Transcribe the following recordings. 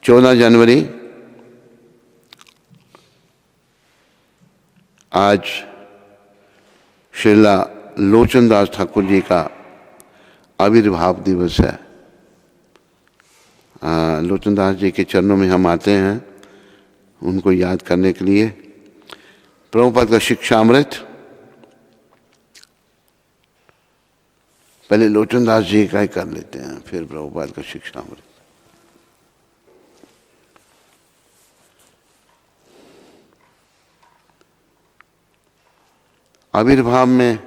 14 जनवरी आज श्रीला लोचनदास ठाकुर जी का आविर्भाव दिवस है। लोचनदास जी के चरणों में हम आते हैं उनको याद करने के लिए। प्रभुपाद का शिक्षामृत, पहले लोचनदास जी का ही कर लेते हैं, फिर प्रभुपाद का शिक्षामृत। आविर्भाव में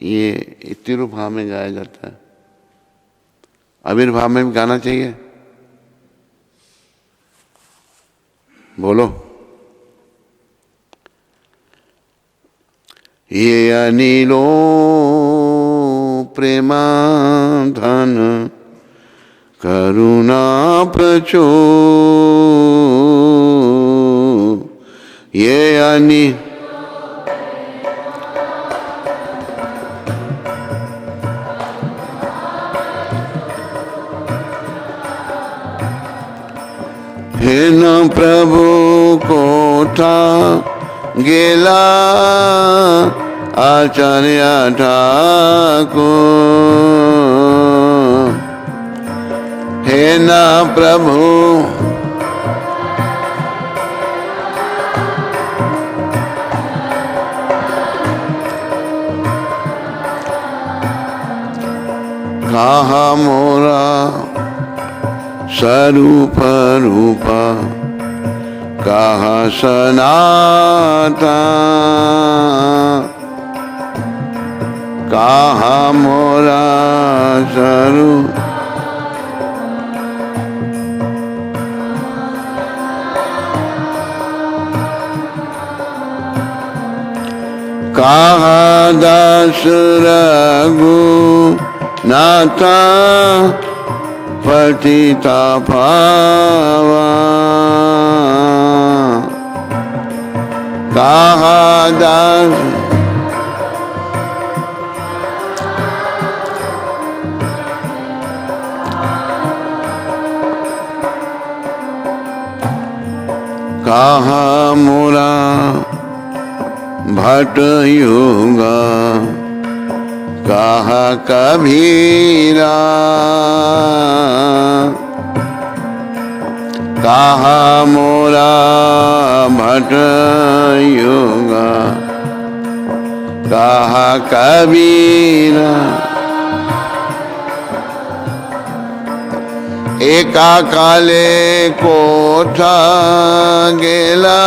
ये तिरुभाव में गाया जाता है। आविर्भाव में भी गाना चाहिए, बोलो। ये अनिलो प्रेमा धन करुणा प्रचो, ये हे न प्रभु कोठा गेला आचार्य ठाकुर, हे न प्रभु कहा मोरा स्वरूप रूपा, कहा सनाता, कहा मोरा स्वरूप, कहा दास रघु नाथा पतिता पावा, कहा दास कहा मोरा भट युगा, कहा कबीरा, कहा मोरा भट युगा, कहा कबीरा। एका काले कोठा गेला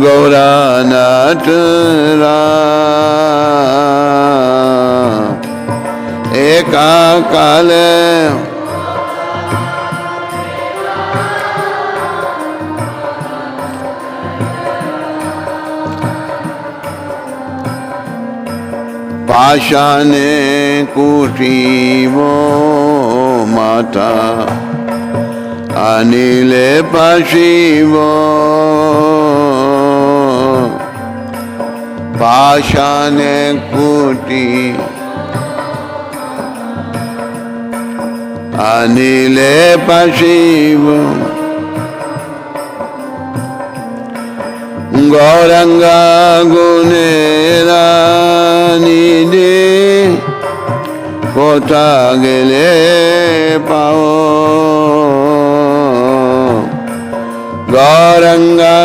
गौरा नटरा, एका काले पाषाणे कुटीवो माता, अनिले पशिवो, पाषाणे कुटी अनिले पशिवो, गौरंगा गुणेरा निधि, कोथा गेले पाओ, गौरंगा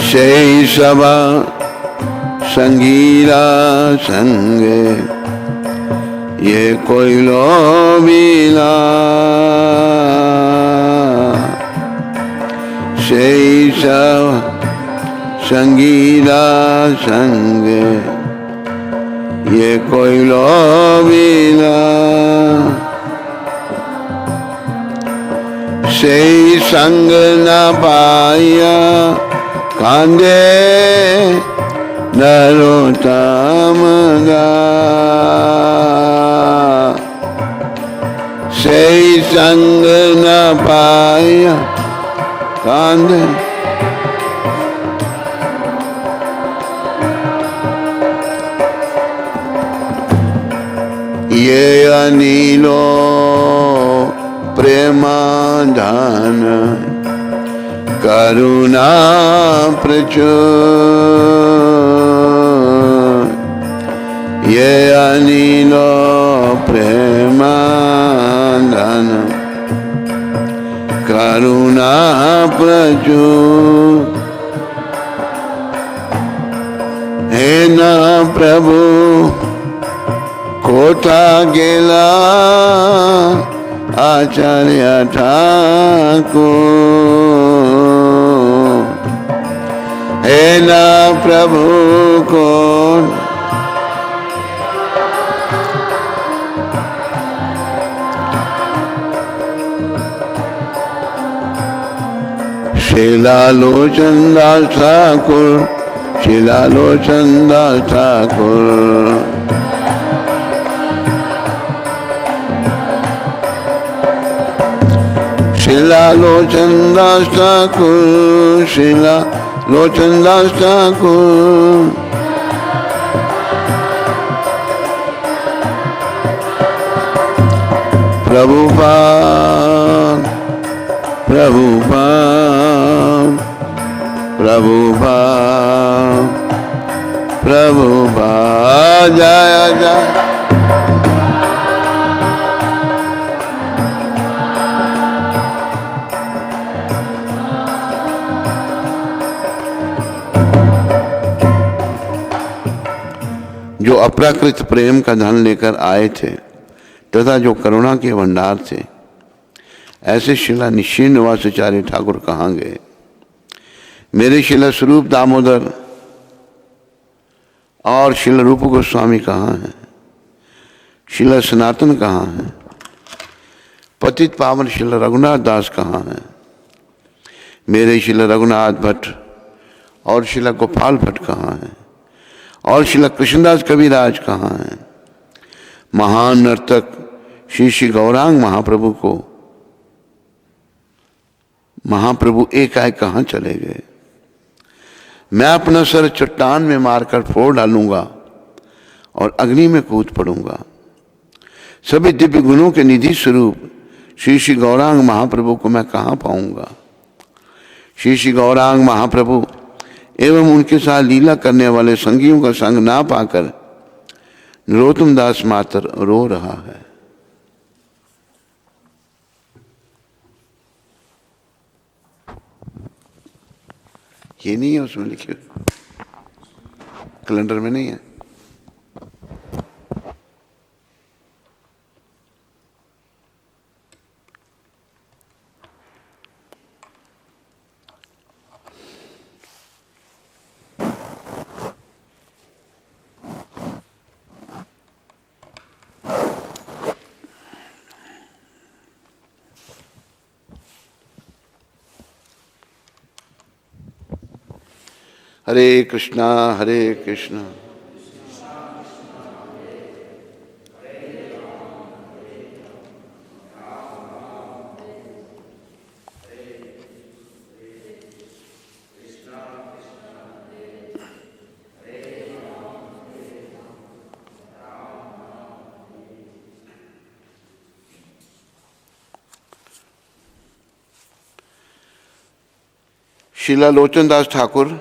সেই সভা संगीरा संगे, ये कोइलो मिला সেই संगीरा संगे, ये कोइलो मिला সেই संग न पाया कांदे नरोत्तम गा, সেই संग न पाया कांदे ये अनिलो प्रेमाधान करुणा प्रचुर, ये अनिलो प्रेमाधान करुणा प्रचुर। हे ना प्रभु कोथा गेला आचार्य ठाकुर, हे ना प्रभु को शिलालोचन दास ठाकुर, शिलालोचन दास ठाकुर, शिलालोचन दास ठाकुर, शिलालोचन दास ठाकुर। प्रभुपाद प्रभुपाद प्रभुपाद प्रभुपाद, जय जय। जो अप्राकृत प्रेम का धन लेकर आए थे तथा जो करुणा के भंडार थे, ऐसे शिला निश्चित निवासाचार्य ठाकुर कहाँ गए? मेरे शिला स्वरूप दामोदर और शिला रूप गोस्वामी कहाँ हैं? शिला सनातन कहाँ हैं? पतित पावन शिला रघुनाथ दास कहाँ हैं? मेरे शिला रघुनाथ भट्ट और शिला गोपाल भट्ट कहाँ हैं? और शिला कृष्णदास कविराज कहाँ हैं? महान नर्तक श्री श्री गौरांग महाप्रभु को महाप्रभु एकाएक कहाँ चले गए? मैं अपना सर चट्टान में मारकर फोड़ डालूंगा और अग्नि में कूद पड़ूंगा। सभी दिव्य गुणों के निधि स्वरूप श्री श्री गौरांग महाप्रभु को मैं कहाँ पाऊंगा? श्री श्री गौरांग महाप्रभु एवं उनके साथ लीला करने वाले संगियों का संग ना पाकर नरोत्तम दास मात्र रो रहा है। ये नहीं है उसमें लिखे, कैलेंडर में नहीं है। हरे कृष्णा हरे कृष्णा श्रीला लोचनदास ठाकुर।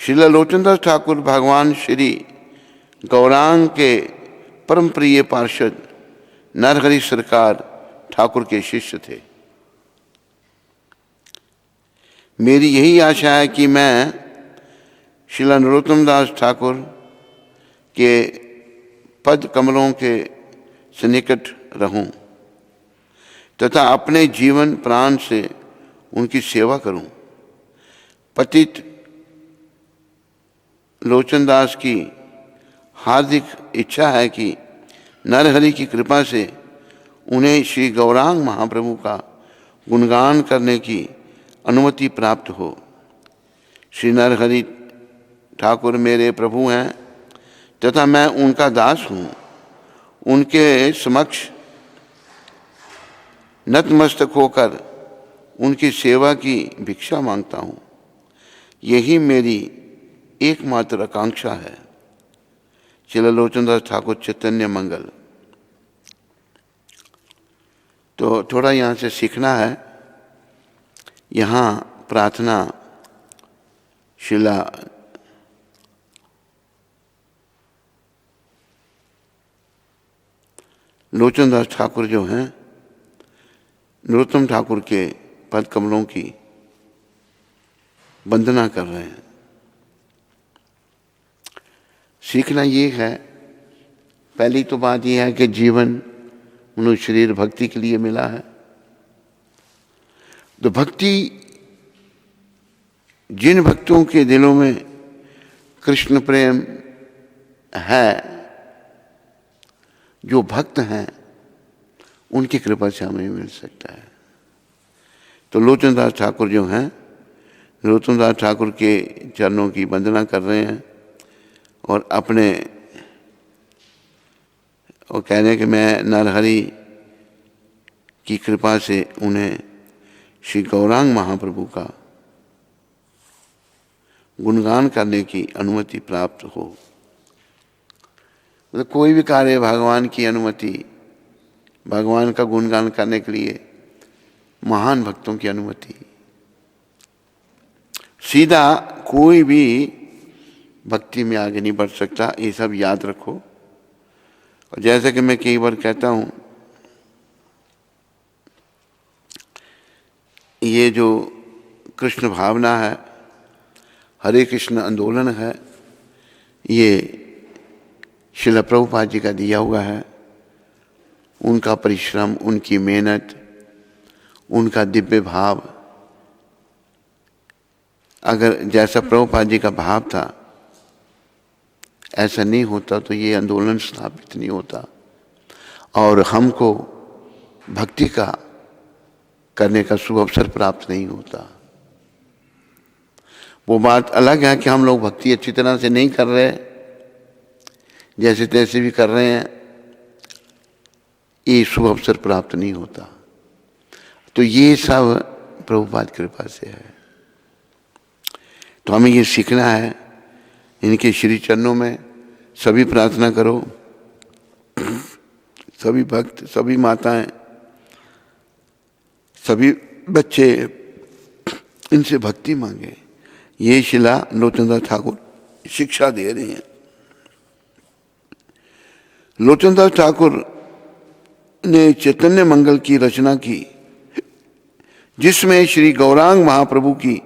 श्रीला लोचनदास ठाकुर भगवान श्री गौरांग के परम प्रिय पार्षद नरहरि सरकार ठाकुर के शिष्य थे। मेरी यही आशा है कि मैं श्रीला नरोत्तम दास ठाकुर के पद कमलों के सन्निकट रहूं तथा अपने जीवन प्राण से उनकी सेवा करूं। पतित लोचनदास की हार्दिक इच्छा है कि नरहरि की कृपा से उन्हें श्री गौरांग महाप्रभु का गुणगान करने की अनुमति प्राप्त हो। श्री नरहरि ठाकुर मेरे प्रभु हैं तथा मैं उनका दास हूँ। उनके समक्ष नतमस्तक होकर उनकी सेवा की भिक्षा मांगता हूँ। यही मेरी एकमात्र आकांक्षा है। श्रील लोचनदास ठाकुर चैतन्य मंगल। तो थोड़ा यहाँ से सीखना है। यहाँ प्रार्थना शिला लोचनदास ठाकुर जो हैं नरोत्तम ठाकुर के पद कमलों की वंदना कर रहे हैं। सीखना ये है, पहली तो बात यह है कि जीवन मनुष्य शरीर भक्ति के लिए मिला है। तो भक्ति, जिन भक्तों के दिलों में कृष्ण प्रेम है, जो भक्त हैं, उनकी कृपा से हमें मिल सकता है। तो लोचनदास ठाकुर जो हैं नरोत्तमदास ठाकुर के चरणों की वंदना कर रहे हैं और अपने और कह रहे हैं कि मैं नरहरि की कृपा से उन्हें श्री गौरांग महाप्रभु का गुणगान करने की अनुमति प्राप्त हो। मतलब कोई भी कार्य भगवान की अनुमति, भगवान का गुणगान करने के लिए महान भक्तों की अनुमति। सीधा कोई भी भक्ति में आगे नहीं बढ़ सकता, ये सब याद रखो। और जैसे कि मैं कई बार कहता हूँ, ये जो कृष्ण भावना है, हरे कृष्ण आंदोलन है, ये श्रील प्रभुपाद जी का दिया हुआ है। उनका परिश्रम, उनकी मेहनत, उनका दिव्य भाव, अगर जैसा प्रभुपाद जी का भाव था ऐसा नहीं होता तो ये आंदोलन स्थापित नहीं होता और हमको भक्ति का करने का शुभ अवसर प्राप्त नहीं होता। वो बात अलग है कि हम लोग भक्ति अच्छी तरह से नहीं कर रहे, जैसे तैसे भी कर रहे हैं, ये शुभ अवसर प्राप्त नहीं होता। तो ये सब प्रभुपाद कृपा से है। तो हमें ये सीखना है, इनके श्री चरणों में सभी प्रार्थना करो, सभी भक्त, सभी माताएं, सभी बच्चे इनसे भक्ति मांगे। ये शिला लोचनदास ठाकुर शिक्षा दे रहे हैं। लोचनदास ठाकुर ने चैतन्य मंगल की रचना की, जिसमें श्री गौरांग महाप्रभु की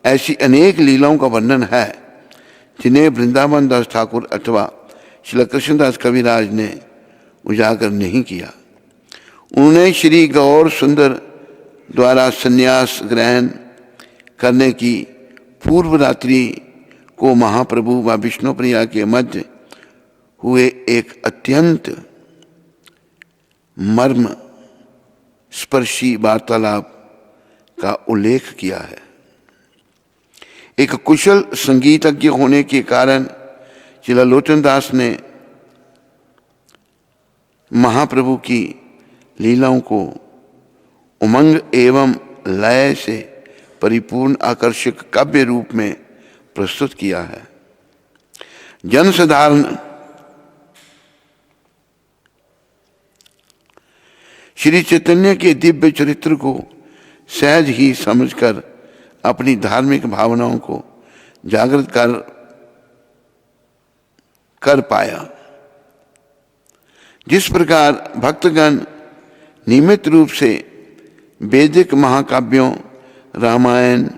ऐसी अनेक लीलाओं का वर्णन है जिन्हें वृंदावन दास ठाकुर अथवा श्री कृष्णदास कविराज ने उजागर नहीं किया। उन्होंने श्री गौर सुंदर द्वारा संन्यास ग्रहण करने की पूर्व रात्रि को महाप्रभु व विष्णुप्रिया के मध्य हुए एक अत्यंत मर्म स्पर्शी वार्तालाप का उल्लेख किया है। एक कुशल संगीतज्ञ होने के कारण श्रील लोचनदास ने महाप्रभु की लीलाओं को उमंग एवं लय से परिपूर्ण आकर्षक काव्य रूप में प्रस्तुत किया है। जनसाधारण श्री चैतन्य के दिव्य चरित्र को सहज ही समझकर अपनी धार्मिक भावनाओं को जागृत कर पाया। जिस प्रकार भक्तगण नियमित रूप से वैदिक महाकाव्यों, रामायण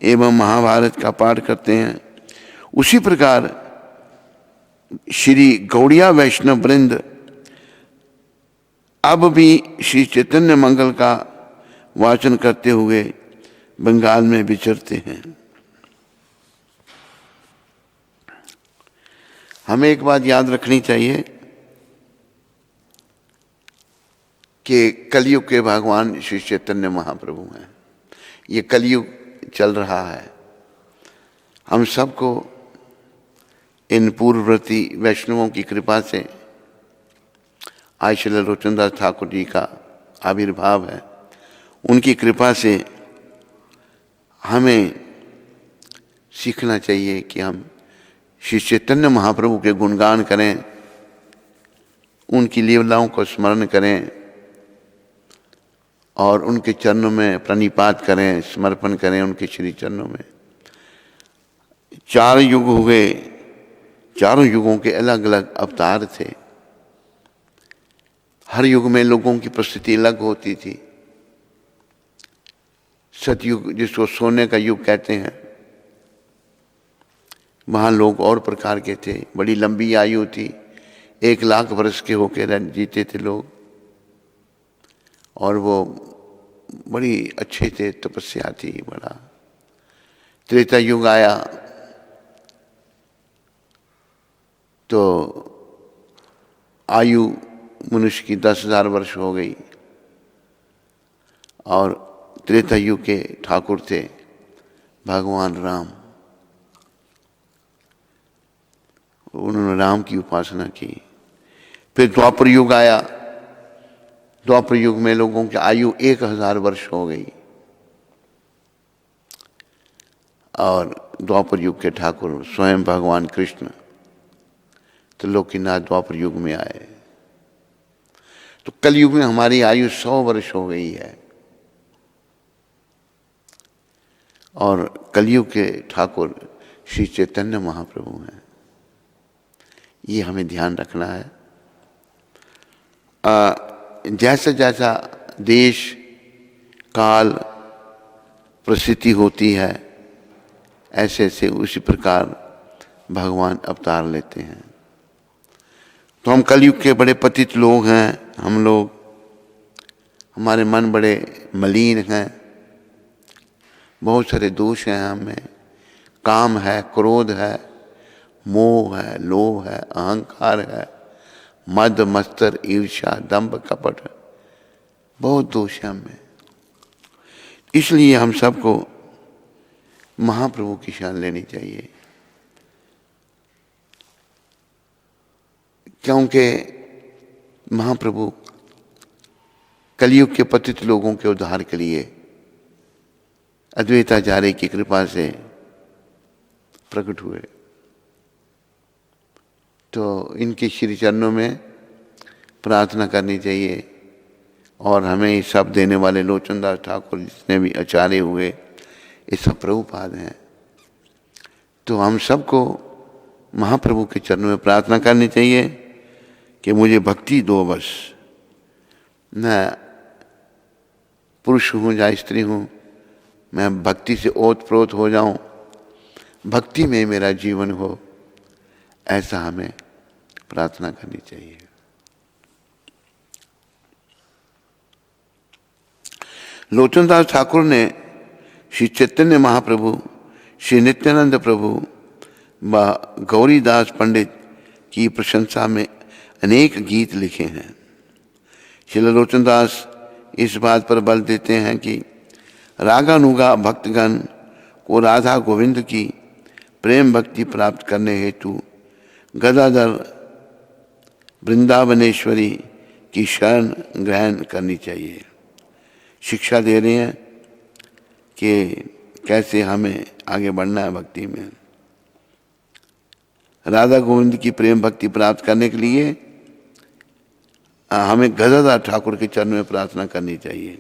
एवं महाभारत का पाठ करते हैं, उसी प्रकार श्री गौड़िया वैष्णव वृंद अब भी श्री चैतन्य मंगल का वाचन करते हुए बंगाल में विचरते हैं। हमें एक बात याद रखनी चाहिए कि कलयुग के भगवान श्री चैतन्य महाप्रभु हैं। ये कलयुग चल रहा है। हम सबको इन पूर्ववर्ती वैष्णवों की कृपा से आज श्री लोचनदास ठाकुर जी का आविर्भाव है। उनकी कृपा से हमें सीखना चाहिए कि हम श्री चैतन्य महाप्रभु के गुणगान करें, उनकी लीलाओं को स्मरण करें और उनके चरणों में प्रणिपात करें, समर्पण करें उनके श्री चरणों में। 4 युग हुए, चारों युगों के अलग अलग अवतार थे। हर युग में लोगों की परिस्थिति अलग होती थी। सतयुग, जिसको सोने का युग कहते हैं, वहाँ लोग और प्रकार के थे, बड़ी लंबी आयु थी, 1 लाख वर्ष के होकर जीते थे लोग, और वो बड़ी अच्छे थे, तपस्या थी बड़ा। त्रेता युग आया तो आयु मनुष्य की 10,000 वर्ष हो गई, और त्रेता युग के ठाकुर थे भगवान राम। उन्होंने राम की उपासना की। फिर द्वापर युग आया। द्वापर युग में लोगों की आयु 1000 वर्ष हो गई, और द्वापर युग के ठाकुर स्वयं भगवान कृष्ण त्रिलोकीनाथ द्वापर युग में आए। तो कलयुग में हमारी आयु 100 वर्ष हो गई है, और कलयुग के ठाकुर श्री चैतन्य महाप्रभु हैं। ये हमें ध्यान रखना है। जैसा जैसा देश काल परिस्थिति होती है, ऐसे ऐसे उसी प्रकार भगवान अवतार लेते हैं। तो हम कलयुग के बड़े पतित लोग हैं। हम लोग, हमारे मन बड़े मलिन हैं, बहुत सारे दोष हैं हमें। काम है, क्रोध है, मोह है, लोभ है, अहंकार है, मद मत्सर, ईर्ष्या, दंभ, कपट, बहुत दोष है हमें। इसलिए हम सबको महाप्रभु की शरण लेनी चाहिए, क्योंकि महाप्रभु कलयुग के पतित लोगों के उद्धार के लिए अद्वैताचार्य की कृपा से प्रकट हुए। तो इनके श्री चरणों में प्रार्थना करनी चाहिए। और हमें सब देने वाले लोचनदास ठाकुर जितने भी आचार्य हुए, ये सब प्रभुपाद हैं। तो हम सबको महाप्रभु के चरणों में प्रार्थना करनी चाहिए कि मुझे भक्ति दो बस। मैं पुरुष हूँ या स्त्री हूँ, मैं भक्ति से ओतप्रोत हो जाऊँ, भक्ति में मेरा जीवन हो, ऐसा हमें प्रार्थना करनी चाहिए। लोचनदास ठाकुर ने श्री चैतन्य महाप्रभु, श्री नित्यानंद प्रभु व गौरीदास पंडित की प्रशंसा में अनेक गीत लिखे हैं। श्री लोचनदास इस बात पर बल देते हैं कि रागानुगा भक्तगण को राधा गोविंद की प्रेम भक्ति प्राप्त करने हेतु गदाधर वृंदावनेश्वरी की शरण ग्रहण करनी चाहिए। शिक्षा दे रहे हैं कि कैसे हमें आगे बढ़ना है भक्ति में। राधा गोविंद की प्रेम भक्ति प्राप्त करने के लिए हमें गदाधर ठाकुर के चरण में प्रार्थना करनी चाहिए।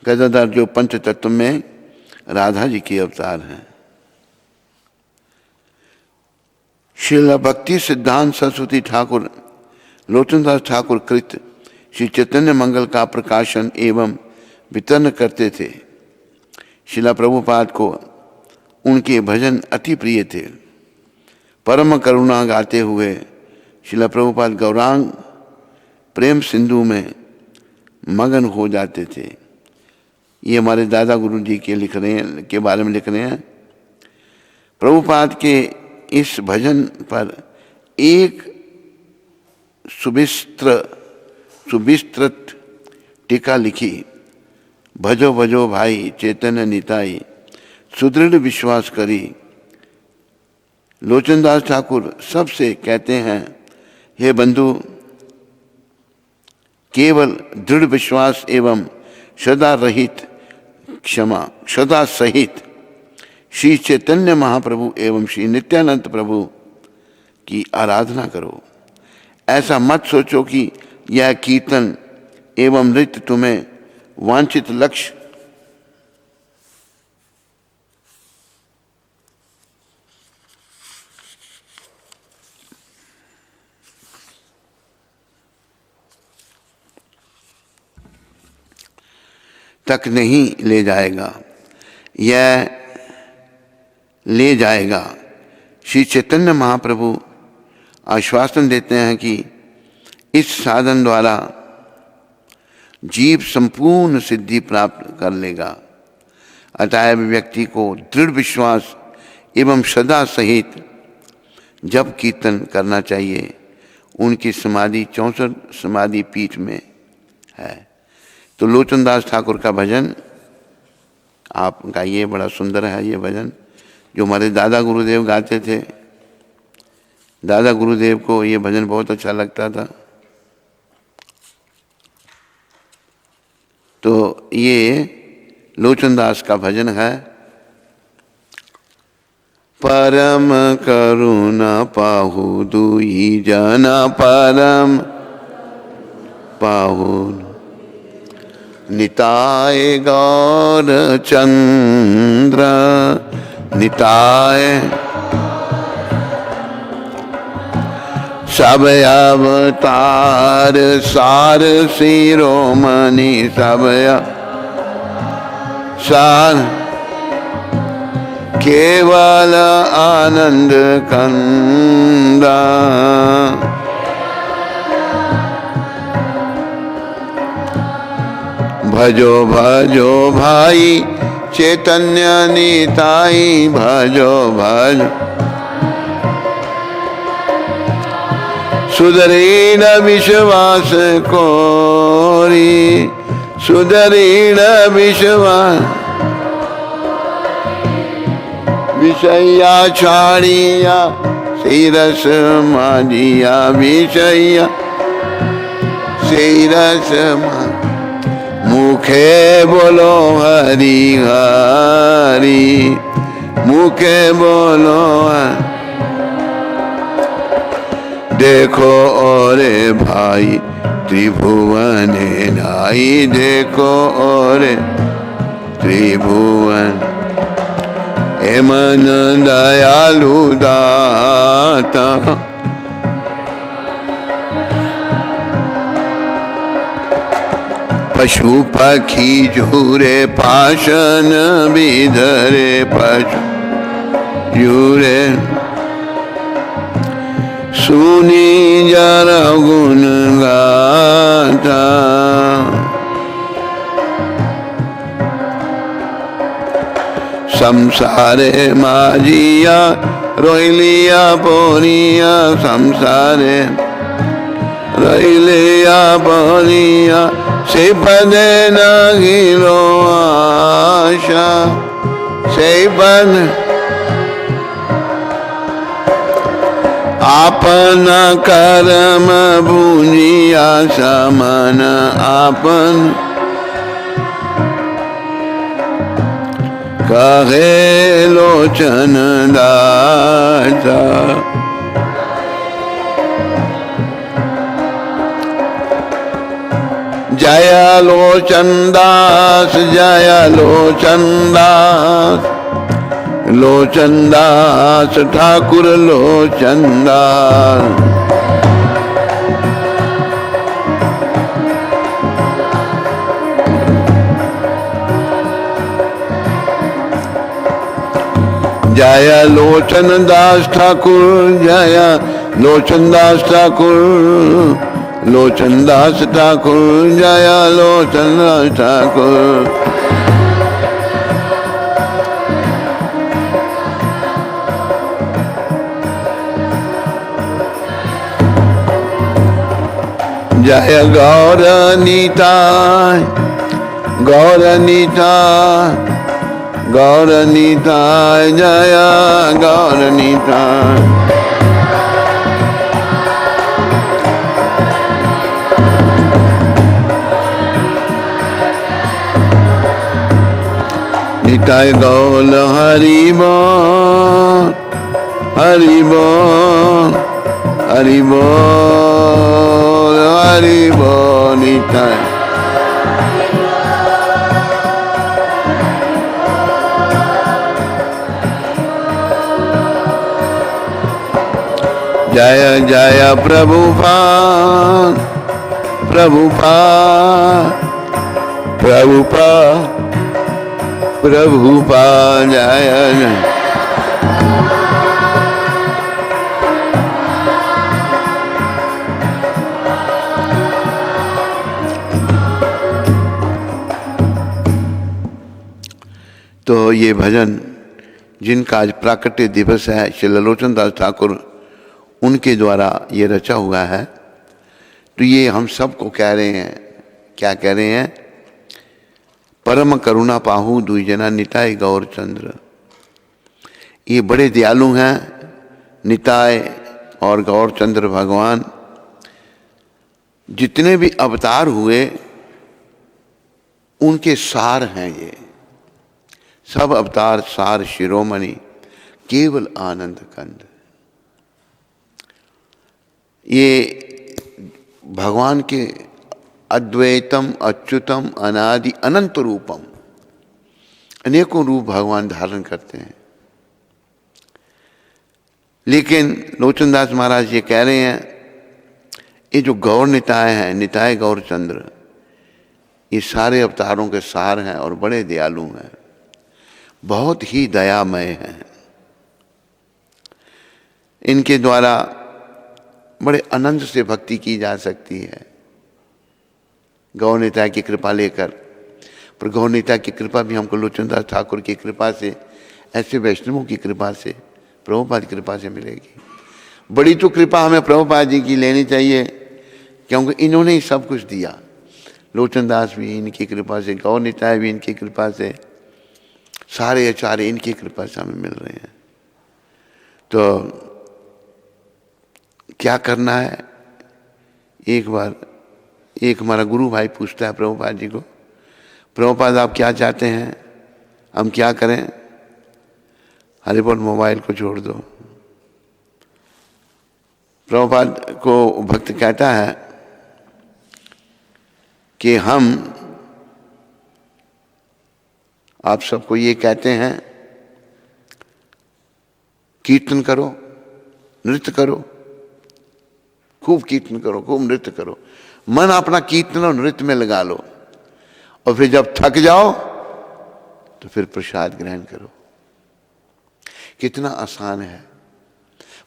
गदाधर जो पंच तत्व में राधा जी के अवतार हैं। श्रील भक्ति सिद्धांत सरस्वती ठाकुर लोचनदास ठाकुर कृत श्री चैतन्य मंगल का प्रकाशन एवं वितरण करते थे। शिला प्रभुपाद को उनके भजन अति प्रिय थे। परम करुणा गाते हुए शिला प्रभुपाद गौरांग प्रेम सिंधु में मगन हो जाते थे। ये हमारे दादा गुरु जी के लिख रहे हैं, के बारे में लिख रहे हैं। प्रभुपाद के इस भजन पर एक सुविस्तृत टीका लिखी। भजो भजो भाई चैतन्य निताई, सुदृढ़ विश्वास करी। लोचनदास ठाकुर सबसे कहते हैं, हे बंधु, केवल दृढ़ विश्वास एवं सदा रहित क्षमा, सदा सहित श्री चैतन्य महाप्रभु एवं श्री नित्यानंद प्रभु की आराधना करो। ऐसा मत सोचो कि यह कीर्तन एवं नृत्य तुम्हें वांछित लक्ष्य तक नहीं ले जाएगा, यह ले जाएगा। श्री चैतन्य महाप्रभु आश्वासन देते हैं कि इस साधन द्वारा जीव संपूर्ण सिद्धि प्राप्त कर लेगा। अतएव व्यक्ति को दृढ़ विश्वास एवं श्रद्धा सहित जप कीर्तन करना चाहिए। उनकी समाधि 64 समाधि पीठ में है। तो लोचनदास ठाकुर का भजन आप गाइए, बड़ा सुंदर है ये भजन जो हमारे दादा गुरुदेव गाते थे। दादा गुरुदेव को ये भजन बहुत अच्छा लगता था। तो ये लोचनदास का भजन है। परम करुणा पाहु दुई जना परम पाहु निताय गौर चंद्र निताय सब अवतार सार शिरोमणि सब सार केवल आनंद कंदा भजो भजो भाई चैतन्य निताई भजो भज सुधरीण विश्वास कोरी सुधरीण विश्वास विषया छाड़िया सिरस माजिया विषया सिरस मुखे बोलो हरि हरि मुखे बोलो देखो ओरे भाई त्रिभुवन नाई देखो ओरे त्रिभुवन हे मन दयालु दाता पशु पक्षी झूरे पाशन विधरे पशु झूरे सुनी जर गुण गाता संसारे माजिया रोइलिया पोनिया संसारे रोइलिया पोनिया से पदे न गिरो आशा से पद आपन कर्म भूंजिया समन आपन कहे लोचन दाता जय लोचन दास जय लोचन दास लोचन दास ठाकुर लोचन दास जय लोचन दास ठाकुर जय लोचन दास ठाकुर लोचन दास ठाकुर जय लोचन दास ठाकुर जय गौर निताय गौर निताय गौर निताय जय गौर निताय निताय गौर हरि बोल, हरि बोल, हरि बोल, हरि बोल। निताय जय जय प्रभुपाद, प्रभुपाद, प्रभुपाद, प्रभुपाद जय जय। तो ये भजन जिनका आज प्राकट्य दिवस है, श्री लोचन दास ठाकुर उनके द्वारा ये रचा हुआ है। तो ये हम सबको कह रहे हैं, क्या कह रहे हैं? परम करुणा पाहु दुईजना निताय गौर चंद्र। ये बड़े दयालु हैं निताय और गौर चंद्र भगवान। जितने भी अवतार हुए उनके सार हैं ये सब अवतार, सार शिरोमणि केवल आनंद कंद। ये भगवान के अद्वैतम अच्युतम अनादि अनंत रूपम, अनेकों रूप भगवान धारण करते हैं। लेकिन लोचनदास महाराज ये कह रहे हैं, ये जो गौर निताय हैं, निताय गौर चंद्र, ये सारे अवतारों के सार हैं और बड़े दयालु हैं, बहुत ही दयामय हैं। इनके द्वारा बड़े आनंद से भक्ति की जा सकती है गौर निताय की कृपा लेकर। पर गौर निताय की कृपा भी हमको लोचनदास ठाकुर की कृपा से, ऐसे वैष्णवों की कृपा से, प्रभुपाद की कृपा से मिलेगी। बड़ी तो कृपा हमें प्रभुपाद जी की लेनी चाहिए, क्योंकि इन्होंने ही सब कुछ दिया। लोचनदास भी इनकी कृपा से, गौर निताय भी इनकी कृपा से, सारे आचार्य इनकी कृपा से हमें मिल रहे हैं। तो क्या करना है? एक बार एक हमारा गुरु भाई पूछता है प्रभुपाद जी को, प्रभुपाद आप क्या चाहते हैं, हम क्या करें? हरि बोल मोबाइल को छोड़ दो। प्रभुपाद को भक्त कहता है कि हम आप सबको ये कहते हैं, कीर्तन करो, नृत्य करो, खूब कीर्तन करो, खूब नृत्य करो, मन अपना कीर्तन और नृत्य में लगा लो, और फिर जब थक जाओ तो फिर प्रसाद ग्रहण करो। कितना आसान है,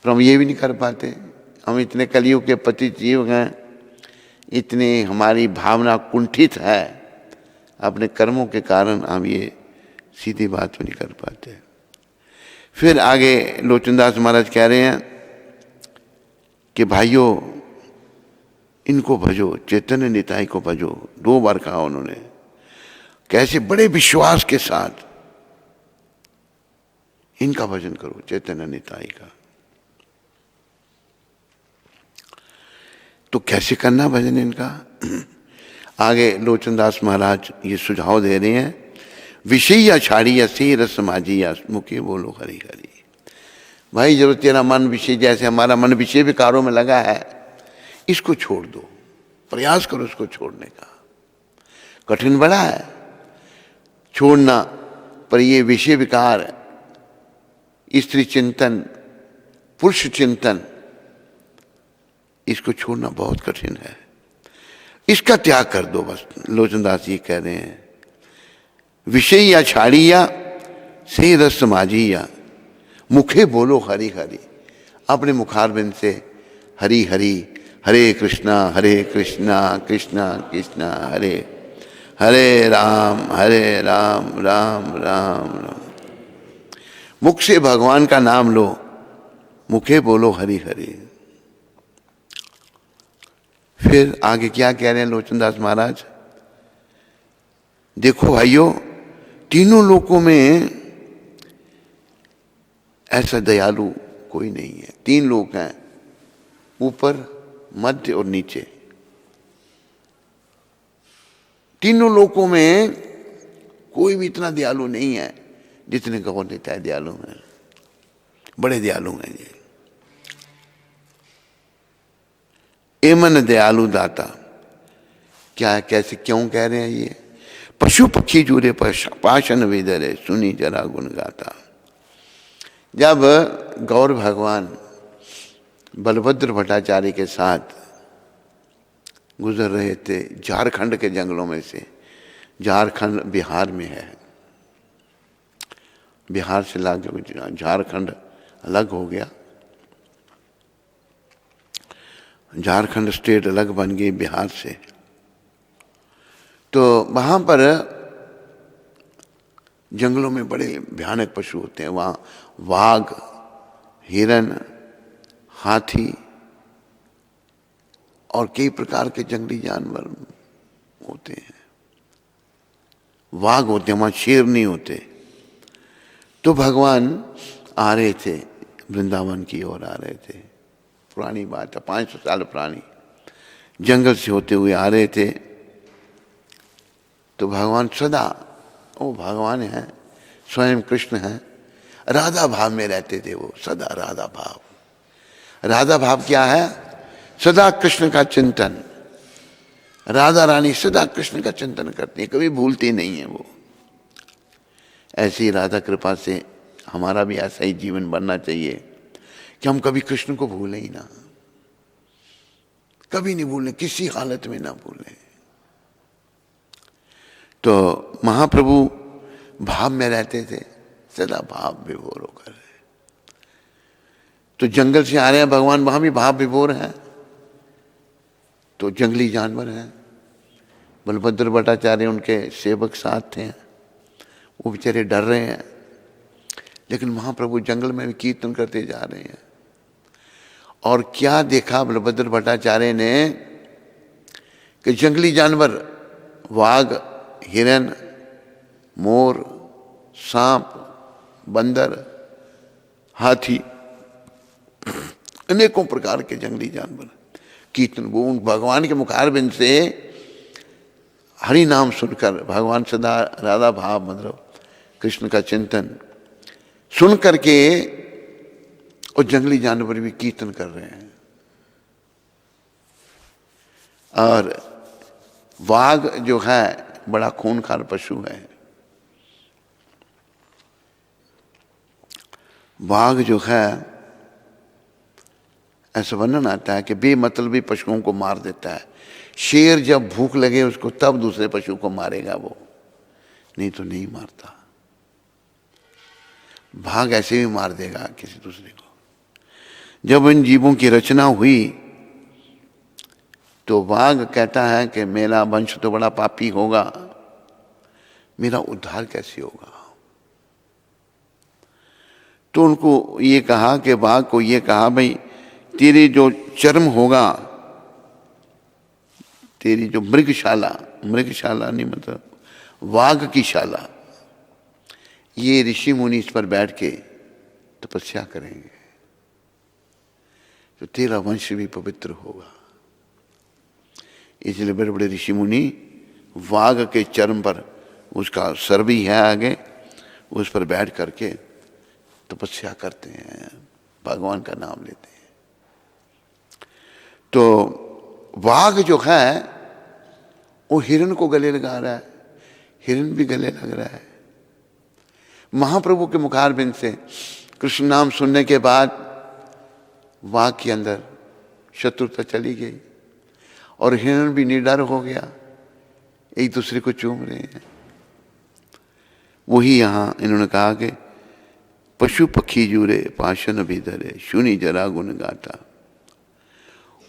पर हम ये भी नहीं कर पाते। हम इतने कलियुग के पतित जीव हैं, इतनी हमारी भावना कुंठित है, अपने कर्मों के कारण हम ये सीधी बात भी नहीं कर पाते। फिर आगे लोचनदास महाराज कह रहे हैं कि भाइयों इनको भजो, चैतन्य निताय को भजो। 2 बार कहा उन्होंने, कैसे बड़े विश्वास के साथ इनका भजन करो, चैतन्य निताय का। तो कैसे करना भजन इनका? आगे लोचनदास महाराज ये सुझाव दे रहे हैं, विषय छाड़िया से रस माजिया मुखे बोलो हरि हरि। भाई जब तेरा मन विषय, जैसे हमारा मन विषय विकारों में लगा है, इसको छोड़ दो, प्रयास करो इसको छोड़ने का। कठिन बड़ा है छोड़ना, पर ये विषय विकार, स्त्री चिंतन, पुरुष चिंतन, इसको छोड़ना बहुत कठिन है। इसका त्याग कर दो बस। लोचनदास जी कह रहे हैं, विषय या छाड़िया से रस माजिया मुखे बोलो हरि हरि। अपने मुखारबिंद से हरि हरि, हरे कृष्णा कृष्णा कृष्णा हरे हरे, राम राम राम राम। मुख से भगवान का नाम लो, मुखे बोलो हरि हरि। फिर आगे क्या कह रहे हैं लोचनदास महाराज? देखो भाइयों, तीनों लोकों में ऐसा दयालु कोई नहीं है। 3 लोक हैं, ऊपर, मध्य और नीचे। तीनों लोकों में कोई भी इतना दयालु नहीं है जितने गौ निताय दयालु हैं, बड़े दयालु हैं ये। एमन दयालु दाता, क्या है, कैसे, क्यों कह रहे हैं ये? पशु पक्षी जूरे पाशन वेदरे, सुनी जरा गुण गाता। जब गौर भगवान बलभद्र भट्टाचार्य के साथ गुजर रहे थे झारखंड के जंगलों में से, झारखंड बिहार में है, बिहार से लाके झारखंड अलग हो गया, झारखंड स्टेट अलग बन गई बिहार से। तो वहाँ पर जंगलों में बड़े भयानक पशु होते हैं, वहाँ वाघ, हिरन, हाथी और कई प्रकार के जंगली जानवर होते हैं। वाघ होते हैं, वहाँ शेर नहीं होते। तो भगवान आ रहे थे, वृंदावन की ओर आ रहे थे, पुरानी बात है, 500 साल पुरानी, जंगल से होते हुए आ रहे थे। तो भगवान सदा, वो भगवान है, स्वयं कृष्ण है, राधा भाव में रहते थे वो, सदा राधा भाव। राधा भाव क्या है? सदा कृष्ण का चिंतन। राधा रानी सदा कृष्ण का चिंतन करती है, कभी भूलती नहीं है वो। ऐसी राधा कृपा से हमारा भी ऐसा ही जीवन बनना चाहिए कि हम कभी कृष्ण को भूलें ही ना, कभी नहीं भूलें, किसी हालत में ना भूलें। तो महाप्रभु भाव में रहते थे, सदा भाव विभोर होकर। तो जंगल से आ रहे हैं भगवान, वहां भी भाव विभोर है। तो जंगली जानवर हैं, बलभद्र भट्टाचार्य उनके सेवक साथ थे, वो बेचारे डर रहे हैं। लेकिन महाप्रभु जंगल में भी कीर्तन करते जा रहे हैं। और क्या देखा बलभद्र भट्टाचार्य ने कि जंगली जानवर, वाघ, हिरन, मोर, सांप, बंदर, हाथी, अनेकों प्रकार के जंगली जानवर कीर्तन, वो भगवान के मुखारबिंद से हरि नाम सुनकर, भगवान सदा राधा भाव मतलब कृष्ण का चिंतन सुन करके, और जंगली जानवर भी कीर्तन कर रहे हैं। और वाघ जो है बड़ा खूंखार पशु है। वाघ जो है, ऐसा वर्णन आता है कि बेमतलबी पशुओं को मार देता है। शेर जब भूख लगे उसको तब दूसरे पशु को मारेगा वो, नहीं तो नहीं मारता। भाग ऐसे भी मार देगा किसी दूसरे को। जब इन जीवों की रचना हुई तो वाघ कहता है कि मेरा वंश तो बड़ा पापी होगा, मेरा उद्धार कैसे होगा? तो उनको ये कहा कि वाघ को ये कहा, भाई तेरी जो चर्म होगा, तेरी जो मृगशाला, मृगशाला नहीं मतलब वाघ की शाला, ये ऋषि मुनि इस पर बैठ के तपस्या करेंगे तो तेरा वंश भी पवित्र होगा। इसलिए बड़े बड़े ऋषि मुनि वाघ के चर्म पर, उसका सर भी है आगे, उस पर बैठ करके तपस्या करते हैं, भगवान का नाम लेते हैं। तो वाघ जो है वो हिरण को गले लगा रहा है, हिरण भी गले लग रहा है। महाप्रभु के मुखारबिंद से कृष्ण नाम सुनने के बाद वाघ के अंदर शत्रुता चली गई और हिरण भी निडर हो गया, एक दूसरे को चूम रहे हैं। वही यहाँ इन्होंने कहा कि पशु पक्षी जूरे पाशन भी धरे, सुनी जरा गुण गाता।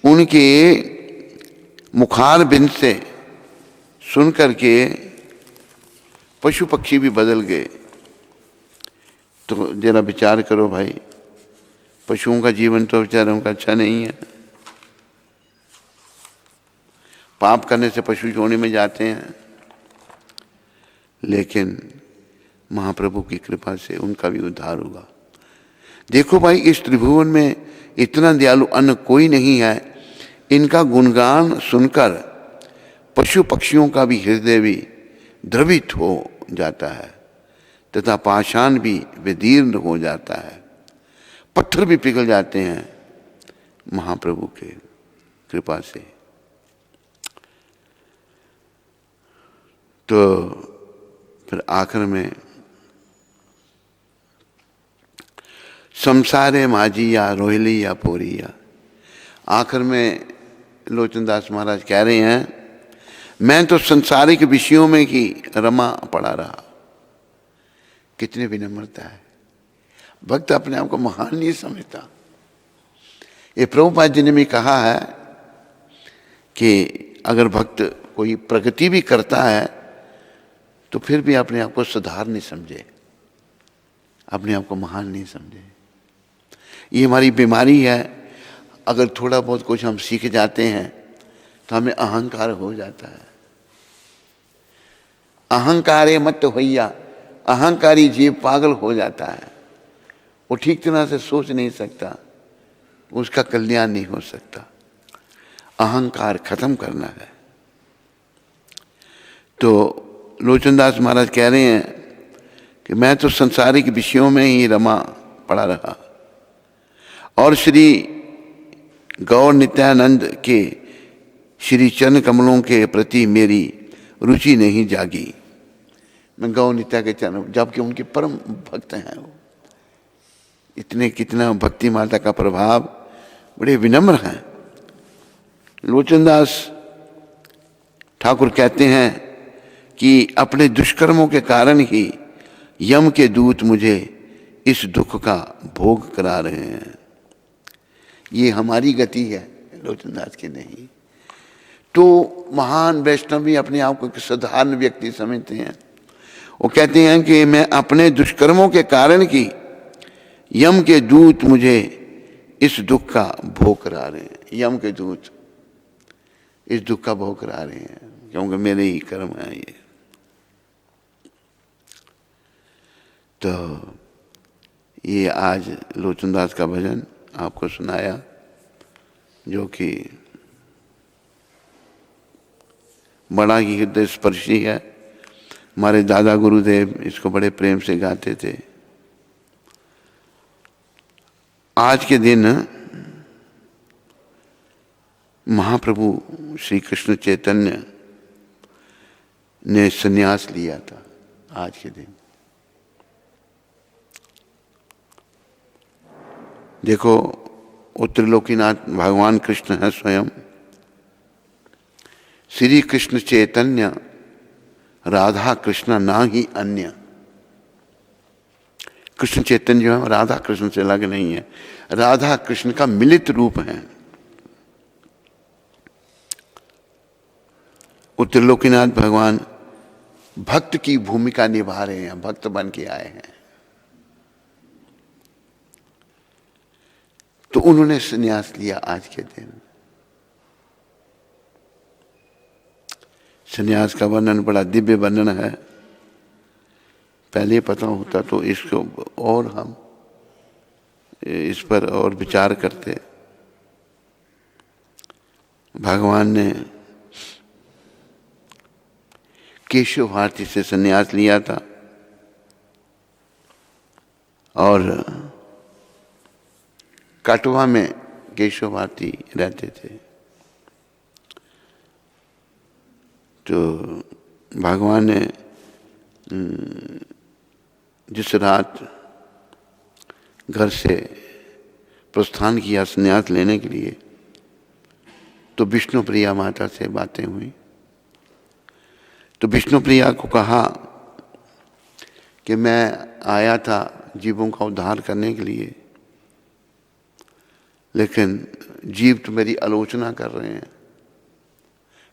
उनके मुखारबिंद से सुन करके पशु पक्षी भी बदल गए। तो जरा विचार करो भाई, पशुओं का जीवन तो बेचारों का अच्छा नहीं है। पाप करने से पशु योनि में जाते हैं, लेकिन महाप्रभु की कृपा से उनका भी उद्धार होगा। देखो भाई, इस त्रिभुवन में इतना दयालु अन्य कोई नहीं है। इनका गुणगान सुनकर पशु पक्षियों का भी हृदय भी द्रवित हो जाता है। तथा पाषाण भी विदीर्ण हो जाता है, पत्थर भी पिघल जाते हैं महाप्रभु के कृपा से। तो फिर आखिर में संसारे माझी या रोहिली या पोरिया, आखिर में लोचनदास महाराज कह रहे हैं, मैं तो संसारिक विषयों में ही रमा पड़ा रहा। कितनी विनम्रता है। भक्त अपने आप को महान नहीं समझता। ये प्रभुपाद जी ने भी कहा है कि अगर भक्त कोई प्रगति भी करता है तो फिर भी अपने आप को सुधार नहीं समझे, अपने आप को महान नहीं समझे। ये हमारी बीमारी है। अगर थोड़ा बहुत कुछ हम सीख जाते हैं तो हमें अहंकार हो जाता है। अहंकारे मत होइया, अहंकारी जीव पागल हो जाता है। वो ठीक तरह से सोच नहीं सकता, उसका कल्याण नहीं हो सकता। अहंकार खत्म करना है। तो लोचनदास महाराज कह रहे हैं कि मैं तो संसारिक विषयों में ही रमा पड़ा रहा और श्री गौर नित्यानंद के श्री चरण कमलों के प्रति मेरी रुचि नहीं जागी। मैं गौ नित्या के चरण, जबकि उनके परम भक्त हैं वो, इतने कितना भक्ति माता का प्रभाव, बड़े विनम्र हैं। लोचनदास ठाकुर कहते हैं कि अपने दुष्कर्मों के कारण ही यम के दूत मुझे इस दुख का भोग करा रहे हैं। ये हमारी गति है, लोचनदास की नहीं। तो महान वैष्णव भी अपने आप को एक साधारण व्यक्ति समझते हैं। वो कहते हैं कि मैं अपने दुष्कर्मों के कारण की यम के दूत मुझे इस दुख का भोग करा रहे हैं। यम के दूत इस दुख का भोग करा रहे हैं क्योंकि मेरे ही कर्म है ये। तो ये आज लोचनदास का भजन आपको सुनाया, जो कि बड़ा ही हृदय स्पर्शी है। हमारे दादा गुरुदेव इसको बड़े प्रेम से गाते थे। आज के दिन महाप्रभु श्री कृष्ण चैतन्य ने संन्यास लिया था। आज के दिन देखो, वो त्रिलोकीनाथ भगवान कृष्ण है स्वयं। श्री कृष्ण चैतन्य राधा कृष्ण ना ही अन्य। कृष्ण चैतन्य जो है राधा कृष्ण से अलग नहीं है, राधा कृष्ण का मिलित रूप है। वो त्रिलोकीनाथ भगवान भक्त की भूमिका निभा रहे हैं, भक्त बन के आए हैं। तो उन्होंने संन्यास लिया आज के दिन। संन्यास का वर्णन बड़ा दिव्य वर्णन है। पहले पता होता तो इसको और हम इस पर और विचार करते। भगवान ने केशव भारती से संन्यास लिया था और कटवा में केशव भारती रहते थे। तो भगवान ने जिस रात घर से प्रस्थान किया संन्यास लेने के लिए, तो विष्णु प्रिया माता से बातें हुई। तो विष्णु प्रिया को कहा कि मैं आया था जीवों का उद्धार करने के लिए, लेकिन जीव तो मेरी आलोचना कर रहे हैं।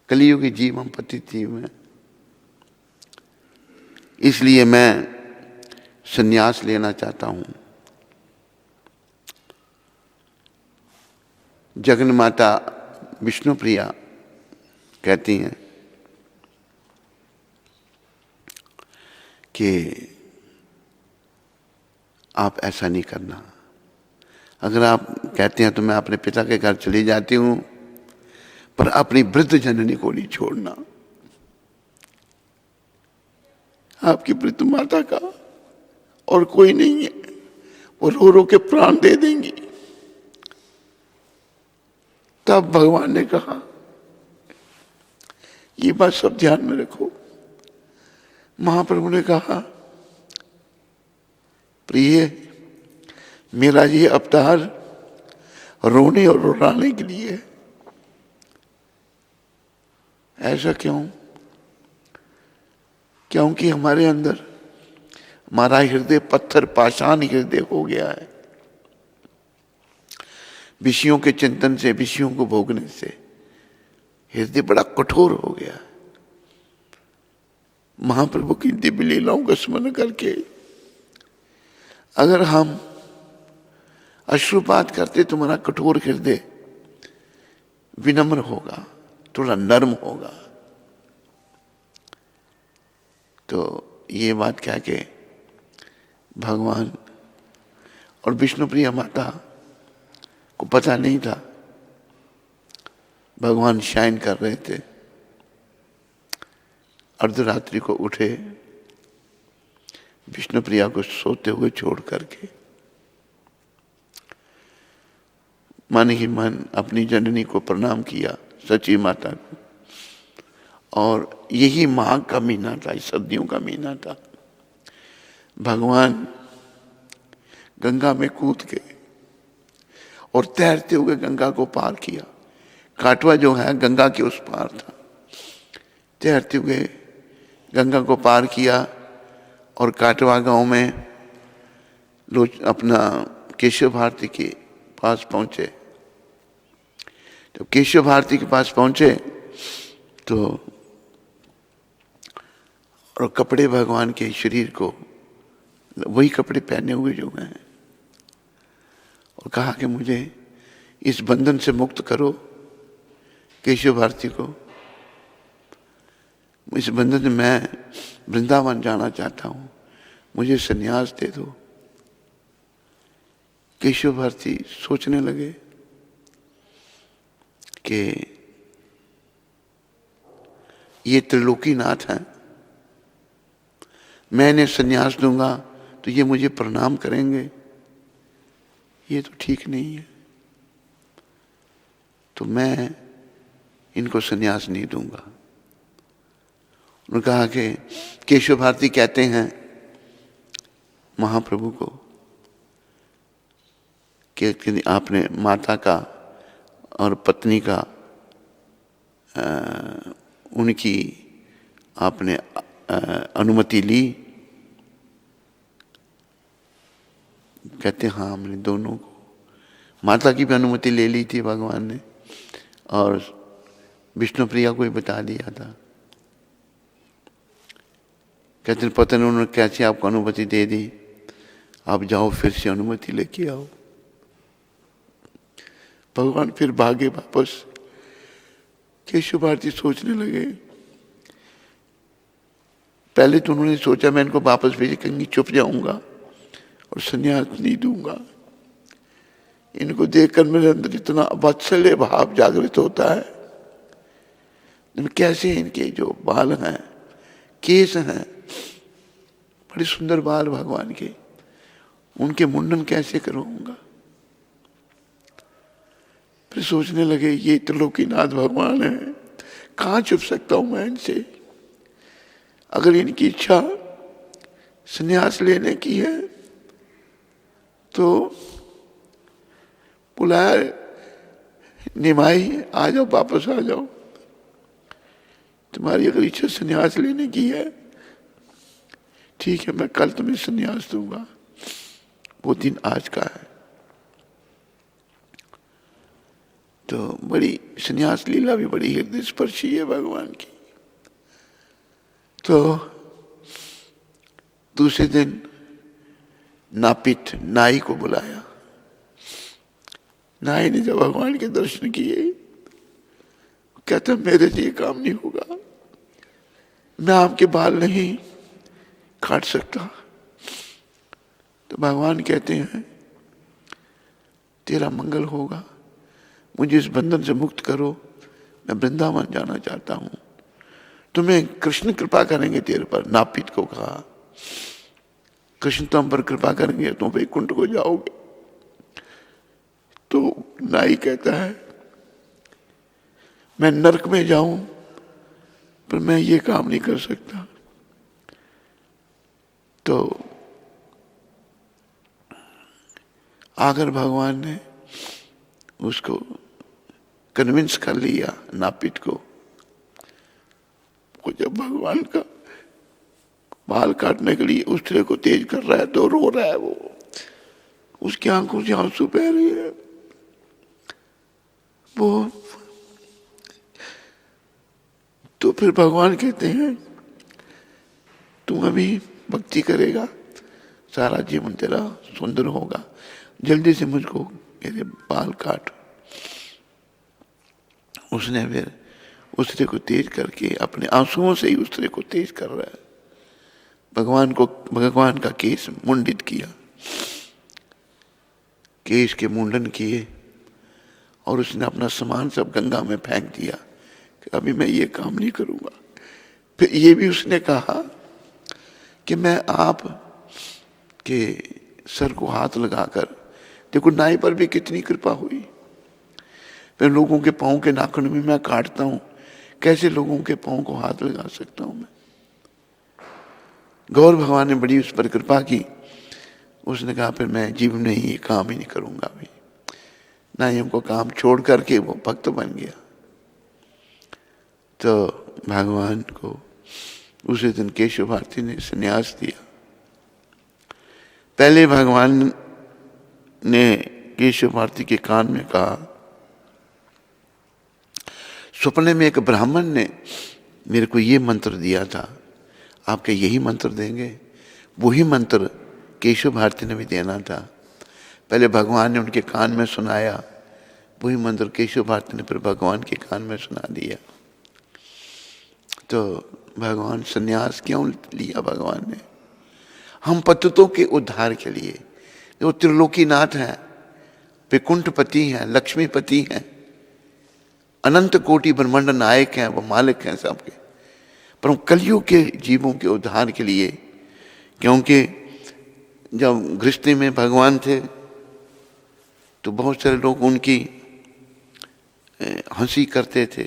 कलियुगी जीव हम पतित जीव हैं, इसलिए मैं संन्यास लेना चाहता हूं। जगन माता विष्णु प्रिया कहती हैं कि आप ऐसा नहीं करना। अगर आप कहते हैं तो मैं अपने पिता के घर चली जाती हूं, पर अपनी वृद्ध जननी को नहीं छोड़ना। आपकी वृद्ध माता का और कोई नहीं है, वो रो रो के प्राण दे देंगी। तब भगवान ने कहा, ये बात सब ध्यान में रखो। महाप्रभु ने कहा, प्रिय, मेरा ये अवतार रोने और रुलाने के लिए है। ऐसा क्यों? क्योंकि हमारे अंदर हमारा हृदय पत्थर पाषाण हृदय हो गया है। विषयों के चिंतन से, विषयों को भोगने से हृदय बड़ा कठोर हो गया है। महाप्रभु की दिव्य लीलाओं का स्मरण करके अगर हम अश्रुपात करते तो हमारा कठोर हृदय विनम्र होगा, थोड़ा नर्म होगा। तो ये बात क्या के भगवान और विष्णुप्रिया माता को पता नहीं था। भगवान शयन कर रहे थे, अर्धरात्रि को उठे, विष्णुप्रिया को सोते हुए छोड़ करके मन ही मन अपनी जननी को प्रणाम किया, सची माता को। और यही माघ का महीना था, सर्दियों का महीना था। भगवान गंगा में कूद गए और तैरते हुए गंगा को पार किया। काटवा जो है गंगा के उस पार था। तैरते हुए गंगा को पार किया और काटवा गांव में अपना केशव भारती के पास पहुंचे। तो केशव भारती के पास पहुंचे तो और कपड़े भगवान के शरीर को वही कपड़े पहने हुए जो हैं, और कहा कि मुझे इस बंधन से मुक्त करो। केशव भारती को, इस बंधन से मैं वृंदावन जाना चाहता हूं, मुझे संन्यास दे दो। केशव भारती सोचने लगे कि ये त्रिलोकीनाथ हैं, मैं इन्हें संन्यास दूंगा तो ये मुझे प्रणाम करेंगे, ये तो ठीक नहीं है, तो मैं इनको संन्यास नहीं दूंगा। उन्होंने कहा कि केशव भारती कहते हैं महाप्रभु को कि आपने माता का और पत्नी का उनकी आपने अनुमति ली? कहते हाँ, हमने दोनों को, माता की भी अनुमति ले ली थी भगवान ने और विष्णुप्रिया को ही बता दिया था। कहते हैं पता नहीं उन्होंने कैसे आपको अनुमति दे दी, आप जाओ फिर से अनुमति लेके आओ। भगवान फिर भागे वापस। केशव भारती सोचने लगे, पहले तो उन्होंने सोचा मैं इनको वापस भेज कहीं चुप जाऊंगा और संन्यास नहीं दूंगा। इनको देखकर मेरे अंदर इतना वात्सल्य भाव जागृत होता है। कैसे इनके जो बाल हैं, केस हैं, बड़े सुंदर बाल भगवान के, उनके मुंडन कैसे करूंगा। फिर सोचने लगे ये त्रिलोकीनाथ भगवान है, कहाँ छुप सकता हूं मैं इनसे। अगर इनकी इच्छा संन्यास लेने की है तो बुलाया, निमाई आ जाओ, वापस आ जाओ। तुम्हारी अगर इच्छा संन्यास लेने की है ठीक है, मैं कल तुम्हें संन्यास दूंगा। वो दिन आज का है। तो बड़ी संन्यास लीला भी बड़ी हृदय स्पर्शी है भगवान की। तो दूसरे दिन नापित नाई को बुलाया। नाई ने जब भगवान के दर्शन किए, कहता मेरे से ये काम नहीं होगा, मैं आपके बाल नहीं काट सकता। तो भगवान कहते हैं तेरा मंगल होगा, मुझे इस बंधन से मुक्त करो, मैं वृंदावन जाना चाहता हूं, तुम्हें कृष्ण कृपा करेंगे तेरे पर। नापित को कहा कृष्ण तुम पर कृपा करेंगे तुम वैकुंठ को जाओगे। तो नाई कहता है मैं नरक में जाऊं पर मैं ये काम नहीं कर सकता। तो आकर भगवान ने उसको कन्विंस कर लिया नापित को। वो जब भगवान का बाल काटने के लिए उस तरह को तेज कर रहा है तो रो रहा है, वो उसकी आंखों से आंसू बह रही है। वो तो फिर भगवान कहते हैं तुम अभी भक्ति करेगा सारा जीवन तेरा सुंदर होगा, जल्दी से मुझको मेरे बाल काट। उसने फिर उस तरह को तेज करके अपने आंसुओं से ही उस तरह को तेज कर रहा है। भगवान का केस मुंडित किया, केश के मुंडन किए और उसने अपना सामान सब गंगा में फेंक दिया कि अभी मैं ये काम नहीं करूंगा। फिर ये भी उसने कहा कि मैं आप के सर को हाथ लगाकर, देखो नाई पर भी कितनी कृपा हुई, फिर लोगों के पांव के नाखून भी मैं काटता हूं, कैसे लोगों के पांव को हाथ लगा सकता हूं मैं। गौर भगवान ने बड़ी उस पर कृपा की। उसने कहा फिर मैं जीवन में ये काम ही नहीं करूंगा अभी। नाइयों को काम छोड़ करके वो भक्त बन गया। तो भगवान को उसी दिन केशव भारती ने संन्यास दिया। पहले भगवान ने केशव भारती के कान में कहा, सपने में एक ब्राह्मण ने मेरे को ये मंत्र दिया था, आपके यही मंत्र देंगे? वही मंत्र केशव भारती ने भी देना था। पहले भगवान ने उनके कान में सुनाया, वही मंत्र केशव भारती ने फिर भगवान के कान में सुना दिया। तो भगवान संन्यास क्यों लिया भगवान ने? हम पतितों के उद्धार के लिए। जो त्रिलोकीनाथ हैं, वैकुंठपति हैं, लक्ष्मीपति हैं, अनंत कोटि ब्रह्मांड नायक हैं, वो मालिक हैं सबके, पर कलयुग के जीवों के उद्धार के लिए। क्योंकि जब गृहस्थी में भगवान थे तो बहुत सारे लोग उनकी हंसी करते थे,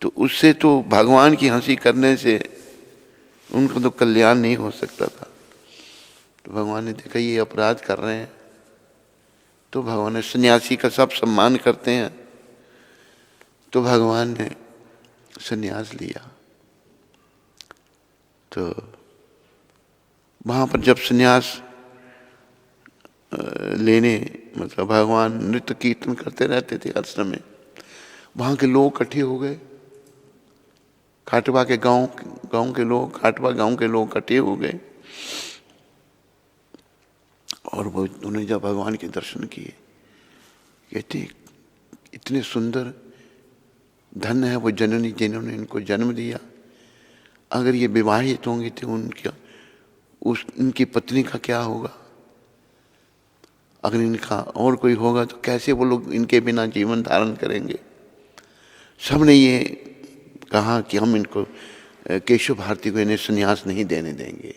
तो उससे तो भगवान की हंसी करने से उनको तो कल्याण नहीं हो सकता था। तो भगवान ने देखा ये अपराध कर रहे हैं, तो भगवान ने सन्यासी का सब सम्मान करते हैं, तो भगवान ने सन्यास लिया। तो वहाँ पर जब सन्यास लेने मतलब भगवान नृत्य कीर्तन करते रहते थे हर समय, वहाँ के लोग इकट्ठे हो गए। खाटवा के गांव के लोग, खाटवा गांव के लोग इकट्ठे हो गए और वो उन्होंने जब भगवान के दर्शन किए, कहते इतने सुंदर धन्य है वो जननी जिन्होंने इनको जन्म दिया। अगर ये विवाहित होंगे तो उनकी पत्नी का क्या होगा? अगर इनका और कोई होगा तो कैसे वो लोग इनके बिना जीवन धारण करेंगे? सबने ये कहा कि हम इनको केशव भारती को इन्हें संन्यास नहीं देने देंगे।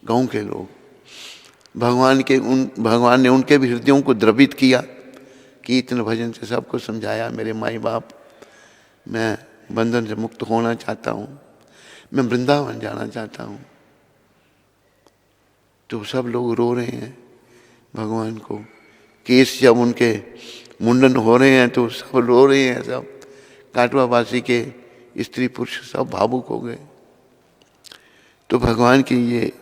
गांव के लोग भगवान ने उनके भी हृदयों को द्रवित किया, कीर्तन भजन से सबको समझाया, मेरे माई बाप मैं बंधन से मुक्त होना चाहता हूँ, मैं वृंदावन जाना चाहता हूँ। तो सब लोग रो रहे हैं भगवान को। केस जब उनके मुंडन हो रहे हैं तो सब रो रहे हैं, सब काटवावासी के स्त्री पुरुष सब भावुक हो गए। तो भगवान की ये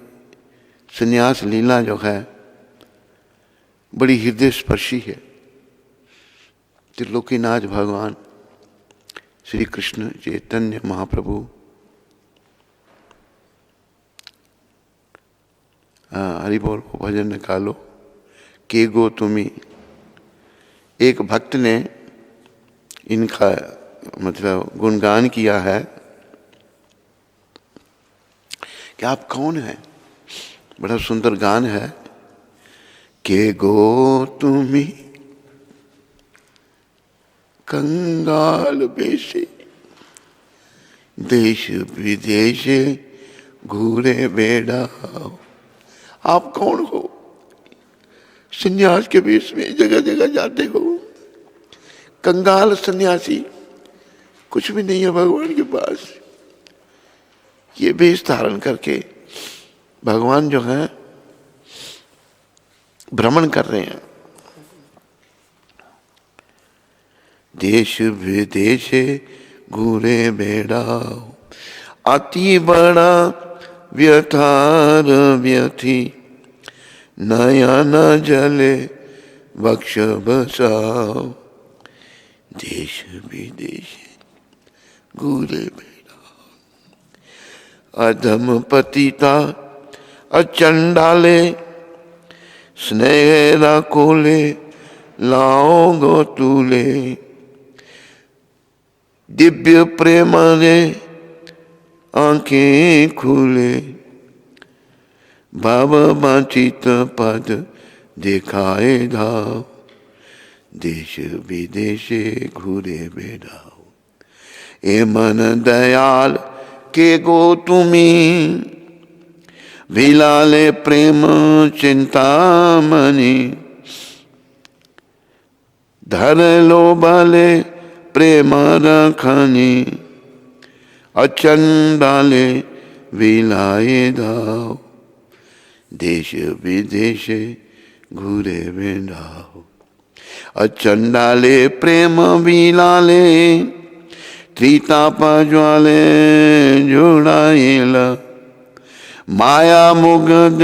संन्यास लीला जो है बड़ी हृदय स्पर्शी है। त्रिलोकीनाथ भगवान श्री कृष्ण चैतन्य महाप्रभु हरि बोल भजन निकालो के गो तुम्ही। एक भक्त ने इनका मतलब गुणगान किया है कि आप कौन हैं, बड़ा सुंदर गान है। के गो तुम्ही कंगाल बेसे, देश विदेश घूरे बेड़ा। आप कौन हो? सन्यास के वेश में जगह जगह जाते हो। कंगाल सन्यासी, कुछ भी नहीं है भगवान के पास। ये वेश धारण करके भगवान जो है भ्रमण कर रहे हैं। देश विदेश घूरे बेड़ा, अति बड़ा व्यथार व्यथी, नया न जले बक्ष बसाओ। देश विदेश घूरे बेड़ा, अधम पतिता अचंडाले, स्नेह कोले लाओ गो तूले। दिव्य प्रेम रे आंखें खुले, भाव वांछित पद दिखाए धाव। देश विदेश घूरे बेड़ाओ, ए मन दयाल के गो तुमी, विलाले प्रेम चिंतामणि। धर लो बाले प्रेम रखनी, अचंडाले विलाए धाव। देश विदेश घूरे बेड़ाओ, अचंडाले प्रेम विलाले, त्रिताप ज्वाले जुड़ाएला। माया मुगद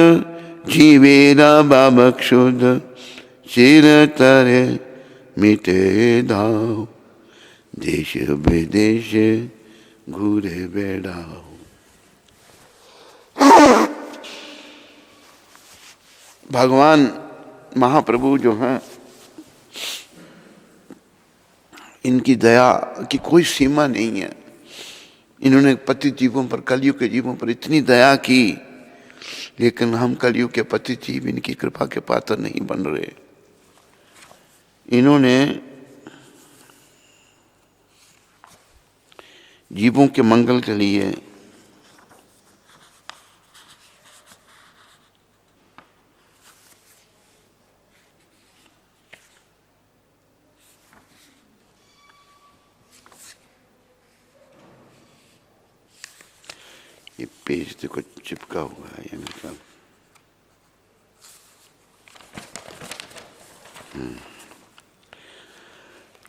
जीवेरा बाबक्षुद, चिर तरे मिटे धाव। देश विदेश घूरे बेड़ाओ। भगवान महाप्रभु जो हैं, इनकी दया की कोई सीमा नहीं है। इन्होंने पतित जीवों पर, कलयुग के जीवों पर इतनी दया की, लेकिन हम कलयुग के पतित जीव इनकी कृपा के पात्र नहीं बन रहे। इन्होंने जीवों के मंगल के लिए ये पेज देखो चिपका हुआ है, ये निकाल।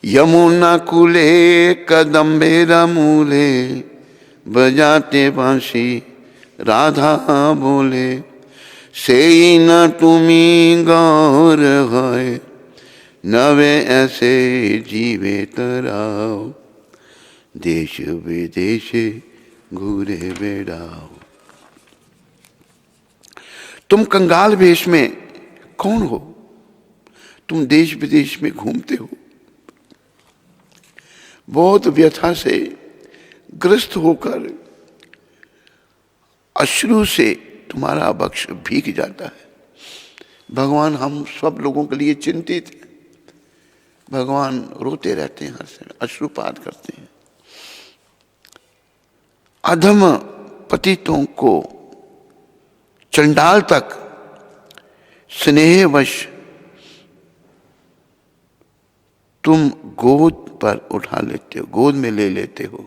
यमुना कूले कदम्बेरा मूले, बजाते बांशी राधा बोले। सेई न तुमी गौर है, नवे ऐसे जीवे तराओ। देश विदेश घूरे बेड़ाओ। तुम कंगाल वेश में कौन हो? तुम देश विदेश में घूमते हो। बहुत व्यथा से ग्रस्त होकर अश्रु से तुम्हारा बक्ष भीग जाता है। भगवान हम सब लोगों के लिए चिंतित हैं। भगवान रोते रहते हैं, हर समय अश्रुपात करते हैं। अधम पतितों को चंडाल तक स्नेहवश तुम गोद पर उठा लेते हो, गोद में ले लेते हो।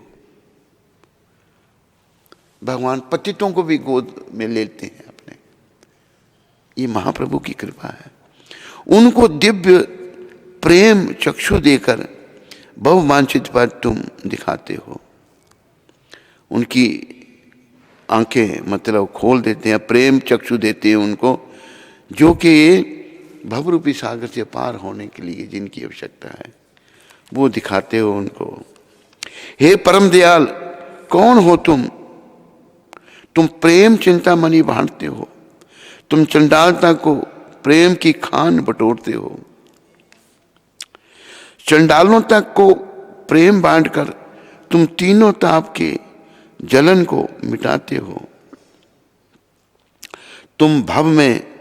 भगवान पतितों को भी गोद में लेते हैं अपने। ये महाप्रभु की कृपा है। उनको दिव्य प्रेम चक्षु देकर बहुवांछित पद तुम दिखाते हो। उनकी आंखें मतलब खोल देते हैं, प्रेम चक्षु देते हैं उनको, जो कि भवरूपी सागर से पार होने के लिए जिनकी आवश्यकता है, वो दिखाते हो उनको। हे परम दयाल, कौन हो तुम? तुम प्रेम चिंतामणि बांटते हो। तुम चंडालता को प्रेम की खान बटोरते हो। चंडालों तक को प्रेम बांटकर तुम तीनों ताप के जलन को मिटाते हो। तुम भव में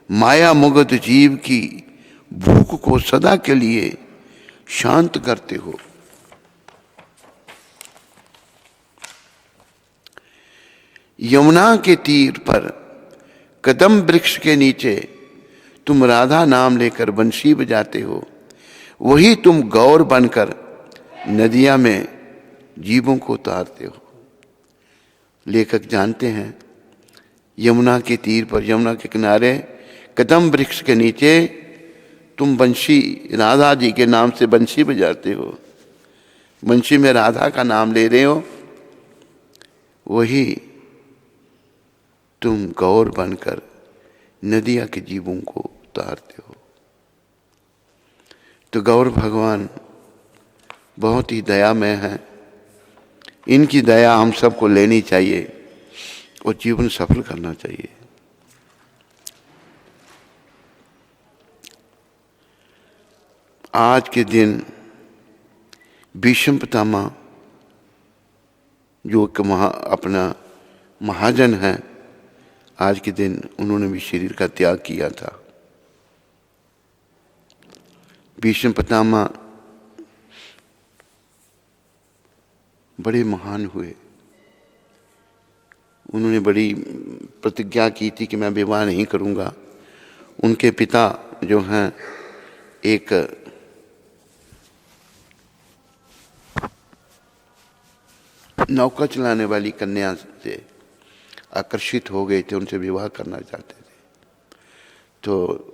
माया मुगत जीव की भूख को सदा के लिए शांत करते हो। यमुना के तीर पर कदम वृक्ष के नीचे तुम राधा नाम लेकर बंशी बजाते हो, वही तुम गौर बनकर नदिया में जीवों को उतारते हो। लेखक जानते हैं यमुना के तीर पर, यमुना के किनारे कदम वृक्ष के नीचे तुम बंशी, राधा जी के नाम से बंशी बजाते हो, बंशी में राधा का नाम ले रहे हो, वही तुम गौर बनकर नदिया के जीवों को उतारते हो। तो गौर भगवान बहुत ही दयामय हैं, इनकी दया हम सबको लेनी चाहिए और जीवन सफल करना चाहिए। आज के दिन भीष्म पितामह जो कि अपना महाजन है, आज के दिन उन्होंने भी शरीर का त्याग किया था। भीष्म पितामह बड़े महान हुए। उन्होंने बड़ी प्रतिज्ञा की थी कि मैं विवाह नहीं करूंगा। उनके पिता जो हैं एक नौका चलाने वाली कन्या से आकर्षित हो गए थे, उनसे विवाह करना चाहते थे। तो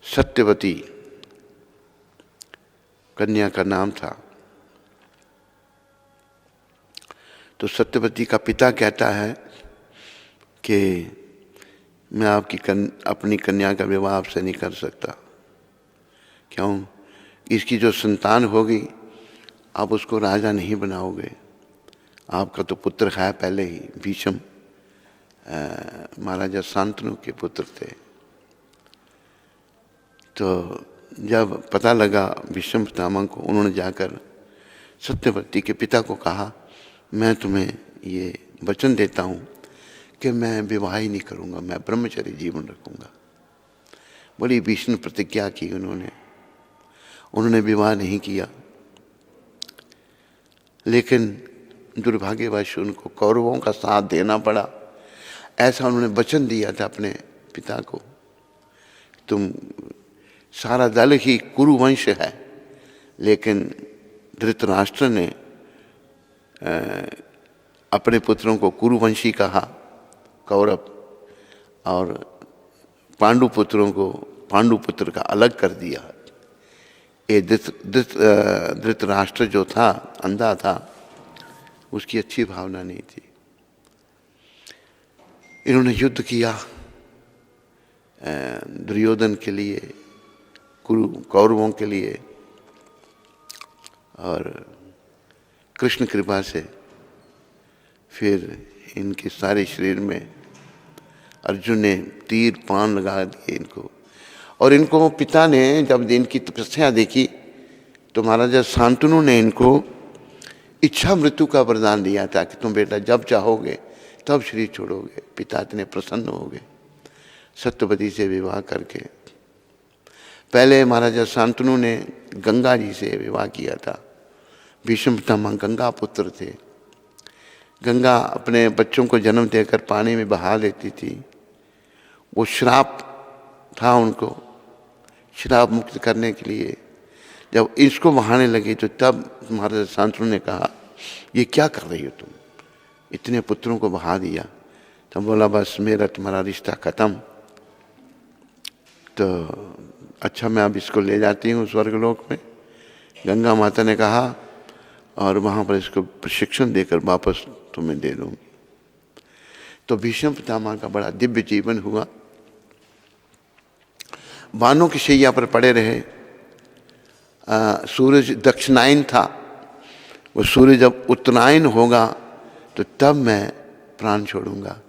सत्यवती कन्या का नाम था। तो सत्यवती का पिता कहता है कि मैं अपनी कन्या का विवाह आपसे नहीं कर सकता। क्यों? इसकी जो संतान होगी आप उसको राजा नहीं बनाओगे। आपका तो पुत्र है पहले ही, भीष्म महाराजा शांतनु के पुत्र थे। तो जब पता लगा भीष्म पितामह को, उन्होंने जाकर सत्यवती के पिता को कहा, मैं तुम्हें ये वचन देता हूँ कि मैं विवाह ही नहीं करूँगा, मैं ब्रह्मचर्य जीवन रखूँगा। बड़ी भीषण प्रतिज्ञा की उन्होंने विवाह नहीं किया। लेकिन दुर्भाग्यवश उनको कौरवों का साथ देना पड़ा। ऐसा उन्होंने वचन दिया था अपने पिता को, तुम सारा दल ही कुरुवंश है। लेकिन धृतराष्ट्र ने अपने पुत्रों को कुरुवंशी कहा, कौरव, और पांडु पुत्रों को पांडुपुत्र का अलग कर दिया। ये धृतराष्ट्र जो था, अंधा था, उसकी अच्छी भावना नहीं थी। इन्होंने युद्ध किया दुर्योधन के लिए, कौरवों के लिए, और कृष्ण कृपा से फिर इनके सारे शरीर में अर्जुन ने तीर पान लगा दिए इनको। और इनको पिता ने जब इनकी तपस्या देखी तो महाराजा शांतनु ने इनको इच्छा मृत्यु का वरदान दिया था कि तुम बेटा जब चाहोगे तब शरीर छोड़ोगे। पिता इतने प्रसन्न हो गए सत्यवती से विवाह करके। पहले महाराजा शांतनु ने गंगा जी से विवाह किया था। भीष्म पितामह गंगा पुत्र थे। गंगा अपने बच्चों को जन्म देकर पानी में बहा देती थी। वो श्राप था उनको, श्राप मुक्त करने के लिए जब इसको बहाने लगी तो तब महाराजा शांतनु ने कहा, ये क्या कर रही हो तुम, इतने पुत्रों को बहा दिया। तब बोला, बस मेरा तुम्हारा रिश्ता खत्म। तो अच्छा मैं अब इसको ले जाती हूँ स्वर्गलोक में। गंगा माता ने कहा, और वहाँ पर इसको प्रशिक्षण देकर वापस तुम्हें दे दूँगी। तो भीष्म पितामह का बड़ा दिव्य जीवन हुआ। बाणों की शैया पर पड़े रहे। सूरज दक्षिणायन था, वो सूर्य जब उत्तरायण होगा तो तब मैं प्राण छोड़ूंगा।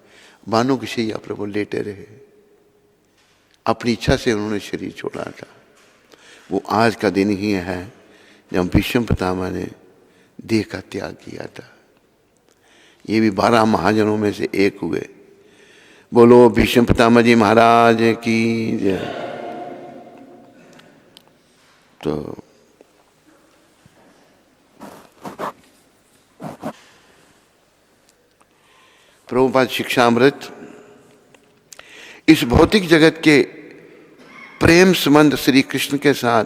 बाणों की शैया पर वो लेटे रहे। अपनी इच्छा से उन्होंने शरीर छोड़ा था। वो आज का दिन ही है जब भीष्म पितामह ने देह का त्याग किया था। ये भी 12 महाजनों में से एक हुए। बोलो भीष्म पितामह जी महाराज की जय। तो प्रभुपाद शिक्षामृत इस भौतिक जगत के प्रेम संबंध श्री कृष्ण के साथ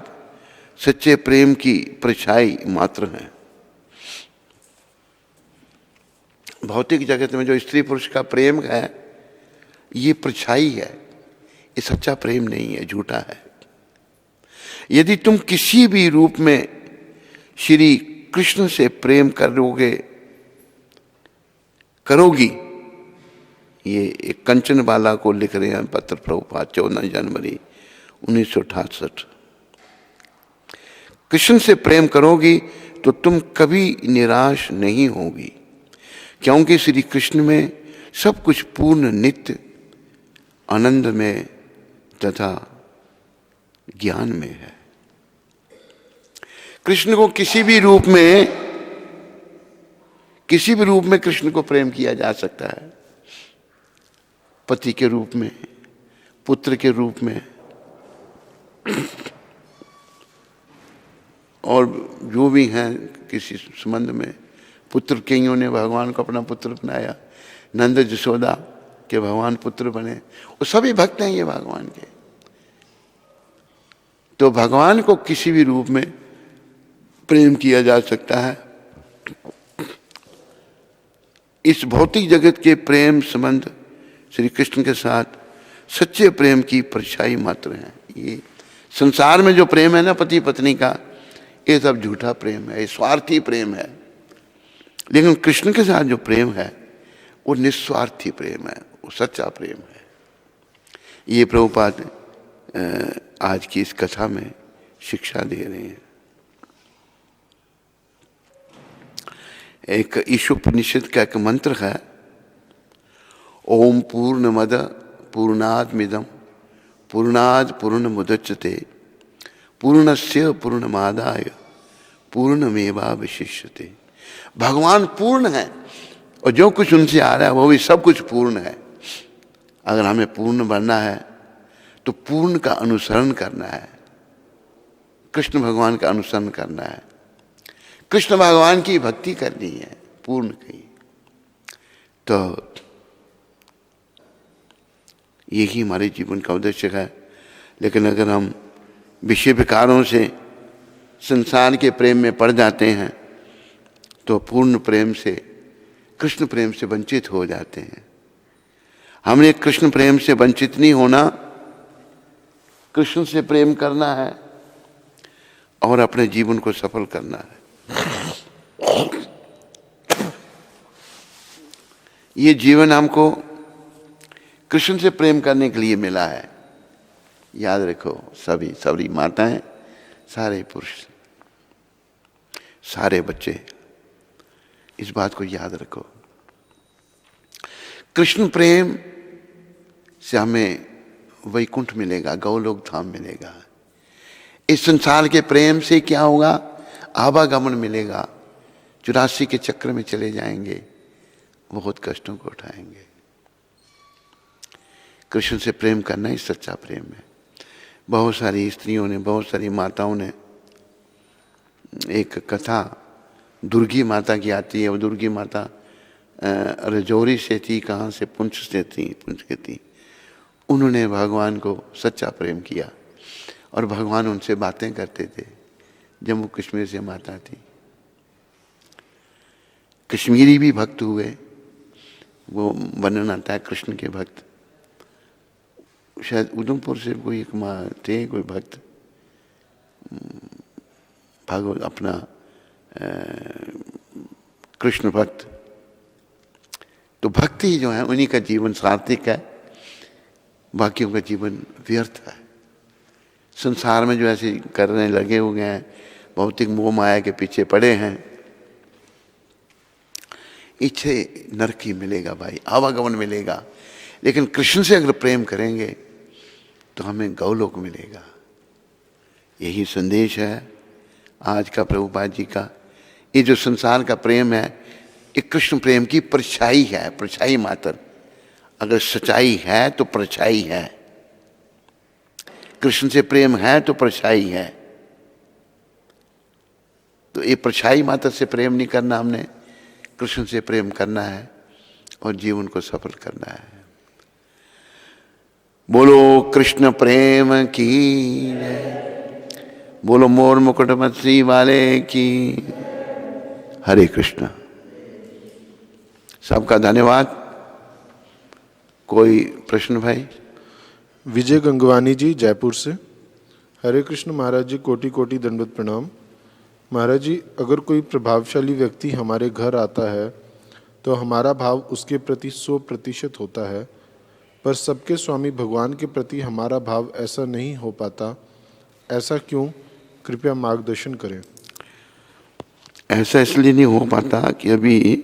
सच्चे प्रेम की परछाई मात्र है। भौतिक जगत में जो स्त्री पुरुष का प्रेम है ये परछाई है, ये सच्चा प्रेम नहीं है, झूठा है। यदि तुम किसी भी रूप में श्री कृष्ण से प्रेम करोगी, ये एक कंचन बाला को लिख रहे हैं पत्र प्रभुपाद 14 जनवरी 1968। कृष्ण से प्रेम करोगी तो तुम कभी निराश नहीं होगी, क्योंकि श्री कृष्ण में सब कुछ पूर्ण, नित्य, आनंद में तथा ज्ञान में है। कृष्ण को किसी भी रूप में कृष्ण को प्रेम किया जा सकता है। पति के रूप में, पुत्र के रूप में, और जो भी हैं किसी संबंध में। पुत्र कईयों ने भगवान को अपना पुत्र बनाया, नंद जसोदा के भगवान पुत्र बने, वो सभी भक्त हैं ये भगवान के। तो भगवान को किसी भी रूप में प्रेम किया जा सकता है। इस भौतिक जगत के प्रेम संबंध श्री कृष्ण के साथ सच्चे प्रेम की परछाई मात्र है। ये संसार में जो प्रेम है ना पति पत्नी का, ये सब झूठा प्रेम है, ये स्वार्थी प्रेम है। लेकिन कृष्ण के साथ जो प्रेम है वो निस्वार्थी प्रेम है, वो सच्चा प्रेम है। ये प्रभुपाद आज की इस कथा में शिक्षा दे रहे हैं। एक ईशोपनिषद का एक मंत्र है, ओम पूर्णमद पूर्णादमिदं पूर्णाद पूर्णमुदच्यते पूर्णस्य पूर्णमादाय पूर्णमेवावशिष्यते। भगवान पूर्ण है और जो कुछ उनसे आ रहा है वो भी सब कुछ पूर्ण है। अगर हमें पूर्ण बनना है तो पूर्ण का अनुसरण करना है, कृष्ण भगवान का अनुसरण करना है, कृष्ण भगवान की भक्ति करनी है पूर्ण की। तो यही हमारे जीवन का उद्देश्य है। लेकिन अगर हम विषय विकारों से संसार के प्रेम में पड़ जाते हैं तो पूर्ण प्रेम से, कृष्ण प्रेम से वंचित हो जाते हैं। हमने कृष्ण प्रेम से वंचित नहीं होना, कृष्ण से प्रेम करना है और अपने जीवन को सफल करना है। ये जीवन हमको कृष्ण से प्रेम करने के लिए मिला है। याद रखो, सभी माताएं, सारे पुरुष, सारे बच्चे, इस बात को याद रखो। कृष्ण प्रेम से हमें वैकुंठ मिलेगा, गौलोक धाम मिलेगा। इस संसार के प्रेम से क्या होगा? आवागमन मिलेगा, 84 के चक्र में चले जाएंगे, बहुत कष्टों को उठाएंगे। कृष्ण से प्रेम करना ही सच्चा प्रेम है। बहुत सारी स्त्रियों ने, बहुत सारी माताओं ने, एक कथा दुर्गी माता की आती है। वो दुर्गी माता रजौरी से थी, कहाँ से, पुंछ से थी, पुंछ के थी। उन्होंने भगवान को सच्चा प्रेम किया और भगवान उनसे बातें करते थे। जम्मू कश्मीर से माता थी, कश्मीरी भी भक्त हुए। वो वर्णन आता है कृष्ण के भक्त। शायद उधमपुर से कोई एक माँ थे, कोई भक्त, भागवत अपना कृष्ण भक्त। तो भक्ति जो है उन्हीं का जीवन सार्थक है, बाकियों का जीवन व्यर्थ है। संसार में जो ऐसे करने लगे हुए हैं, भौतिक मोह माया के पीछे पड़े हैं, इच्छे नरक ही मिलेगा भाई, आवागमन मिलेगा। लेकिन कृष्ण से अगर प्रेम करेंगे तो हमें गौलोक मिलेगा। यही संदेश है आज का प्रभुपाद जी का। ये जो संसार का प्रेम है, ये कृष्ण प्रेम की परछाई है, परछाई मात्र। अगर सच्चाई है तो परछाई है, कृष्ण से प्रेम है तो परछाई है। तो ये परछाई मात्र से प्रेम नहीं करना, हमने कृष्ण से प्रेम करना है। और जीवन को सफल करना है। बोलो कृष्ण प्रेम की जय, बोलो मोर मुकुट मछली वाले की। हरे कृष्णा। सबका धन्यवाद। कोई प्रश्न भाई? विजय गंगवानी जी जयपुर से। हरे कृष्ण महाराज जी, कोटि कोटि दंडवत प्रणाम। महाराज जी, अगर कोई प्रभावशाली व्यक्ति हमारे घर आता है तो हमारा भाव उसके प्रति 100% होता है, पर सबके स्वामी भगवान के प्रति हमारा भाव ऐसा नहीं हो पाता, ऐसा क्यों? कृपया मार्गदर्शन करें। ऐसा इसलिए नहीं हो पाता कि अभी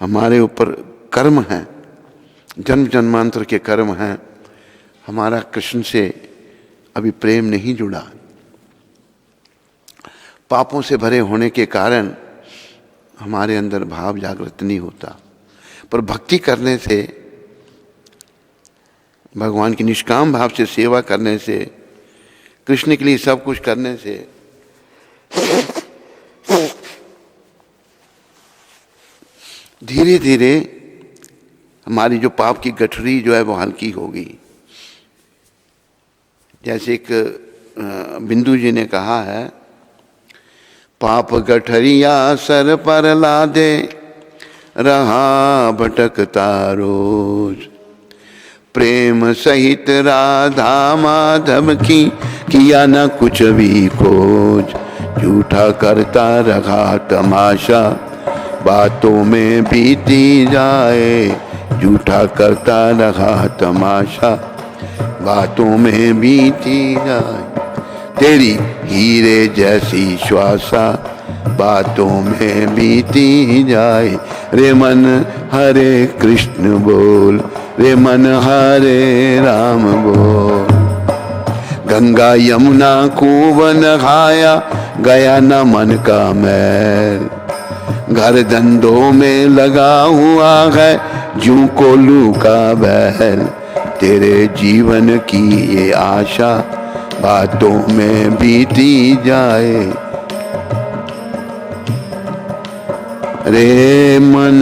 हमारे ऊपर कर्म है, जन्म जन्मांतर के कर्म हैं। हमारा कृष्ण से अभी प्रेम नहीं जुड़ा। पापों से भरे होने के कारण हमारे अंदर भाव जागृत नहीं होता। पर भक्ति करने से, भगवान की निष्काम भाव से सेवा करने से, कृष्ण के लिए सब कुछ करने से धीरे धीरे हमारी जो पाप की गठरी जो है वो हल्की होगी। जैसे एक बिंदु जी ने कहा है, पाप गठरिया सर पर लादे, रहा भटकता रोज। प्रेम सहित राधा माधव की, किया न कुछ भी खोज। झूठा करता रहा तमाशा, बातों में बीती जाए। झूठा करता रहा तमाशा, बातों में बीती जाए। तेरी हीरे जैसी श्वासा, बातों में बीती जाए। रे मन हरे कृष्ण बोल, रे मन हरे राम बोल। गंगा यमुना खूब नहाया, गया न मन का मैल। घर धंधों में लगा हुआ है, जूं कोल्हू का बैल। तेरे जीवन की ये आशा, बातों में बीती जाए। रे मन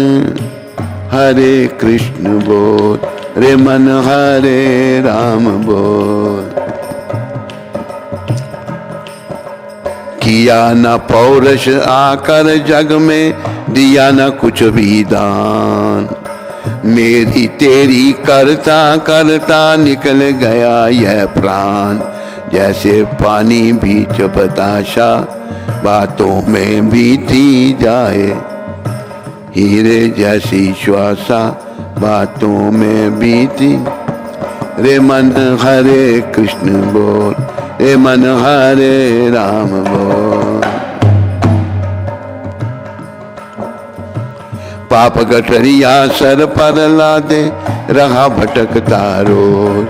हरे कृष्ण बोल, रे मन हरे राम बोल। किया न पौरुष आकर जग में, दिया न कुछ भी दान। मेरी तेरी करता करता निकल गया यह प्राण। जैसे पानी बीच बताशा, बातों में बीती जाए। हीरे जैसी श्वासा, बातों में बीती। रे मन हरे कृष्ण बोल, रे मन हरे राम बोल। पाप गठरिया सर पर लादे, रहा भटकता रोज।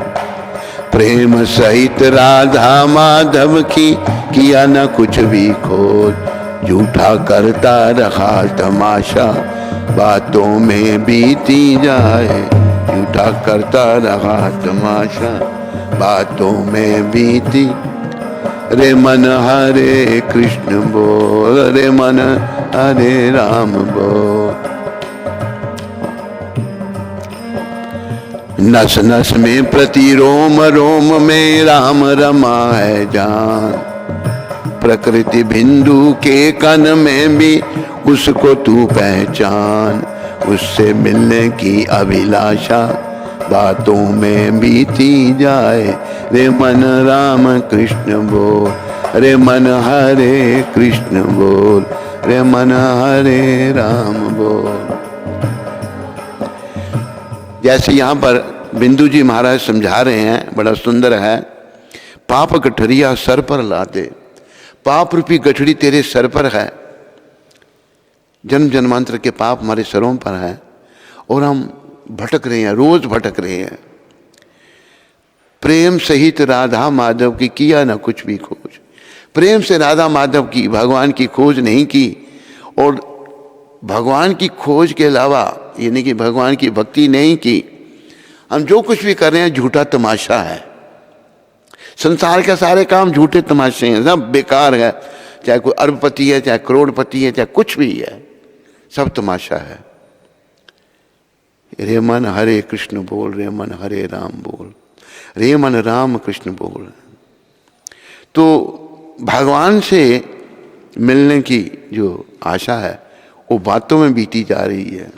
प्रेम सहित राधा माधव की, किया न कुछ भी खोज। झूठा करता रहा तमाशा, बातों में बीती जाए। झूठा करता रहा तमाशा, बातों में बीती। रे मन हरे कृष्ण बोल, रे मन हरे राम बोल। नस नस में प्रति रोम रोम में राम रमा है जान। प्रकृति बिंदु के कण में भी उसको तू पहचान। उससे मिलने की अभिलाषा, बातों में बीती जाए। रे मन राम कृष्ण बोल, रे मन हरे कृष्ण बोल, रे मन हरे राम बोल। जैसे यहाँ पर बिंदु जी महाराज समझा रहे हैं, बड़ा सुंदर है। पाप गठरिया सर पर लादे, पाप रूपी गठड़ी तेरे सर पर है। जन्म जन्मांतर के पाप हमारे सरों पर है और हम भटक रहे हैं, रोज भटक रहे हैं। प्रेम सहित राधा माधव की, किया ना कुछ भी खोज। प्रेम से राधा माधव की, भगवान की खोज नहीं की। और भगवान की खोज के अलावा, यानी कि भगवान की भक्ति नहीं की। हम जो कुछ भी कर रहे हैं झूठा तमाशा है। संसार के सारे काम झूठे तमाशे हैं, सब बेकार है। चाहे कोई अरबपति है, चाहे करोड़पति है, चाहे कुछ भी है, सब तमाशा है। रे मन हरे कृष्ण बोल, रे मन हरे राम बोल, रे मन राम कृष्ण बोल। तो भगवान से मिलने की जो आशा है वो बातों में बीती जा रही है,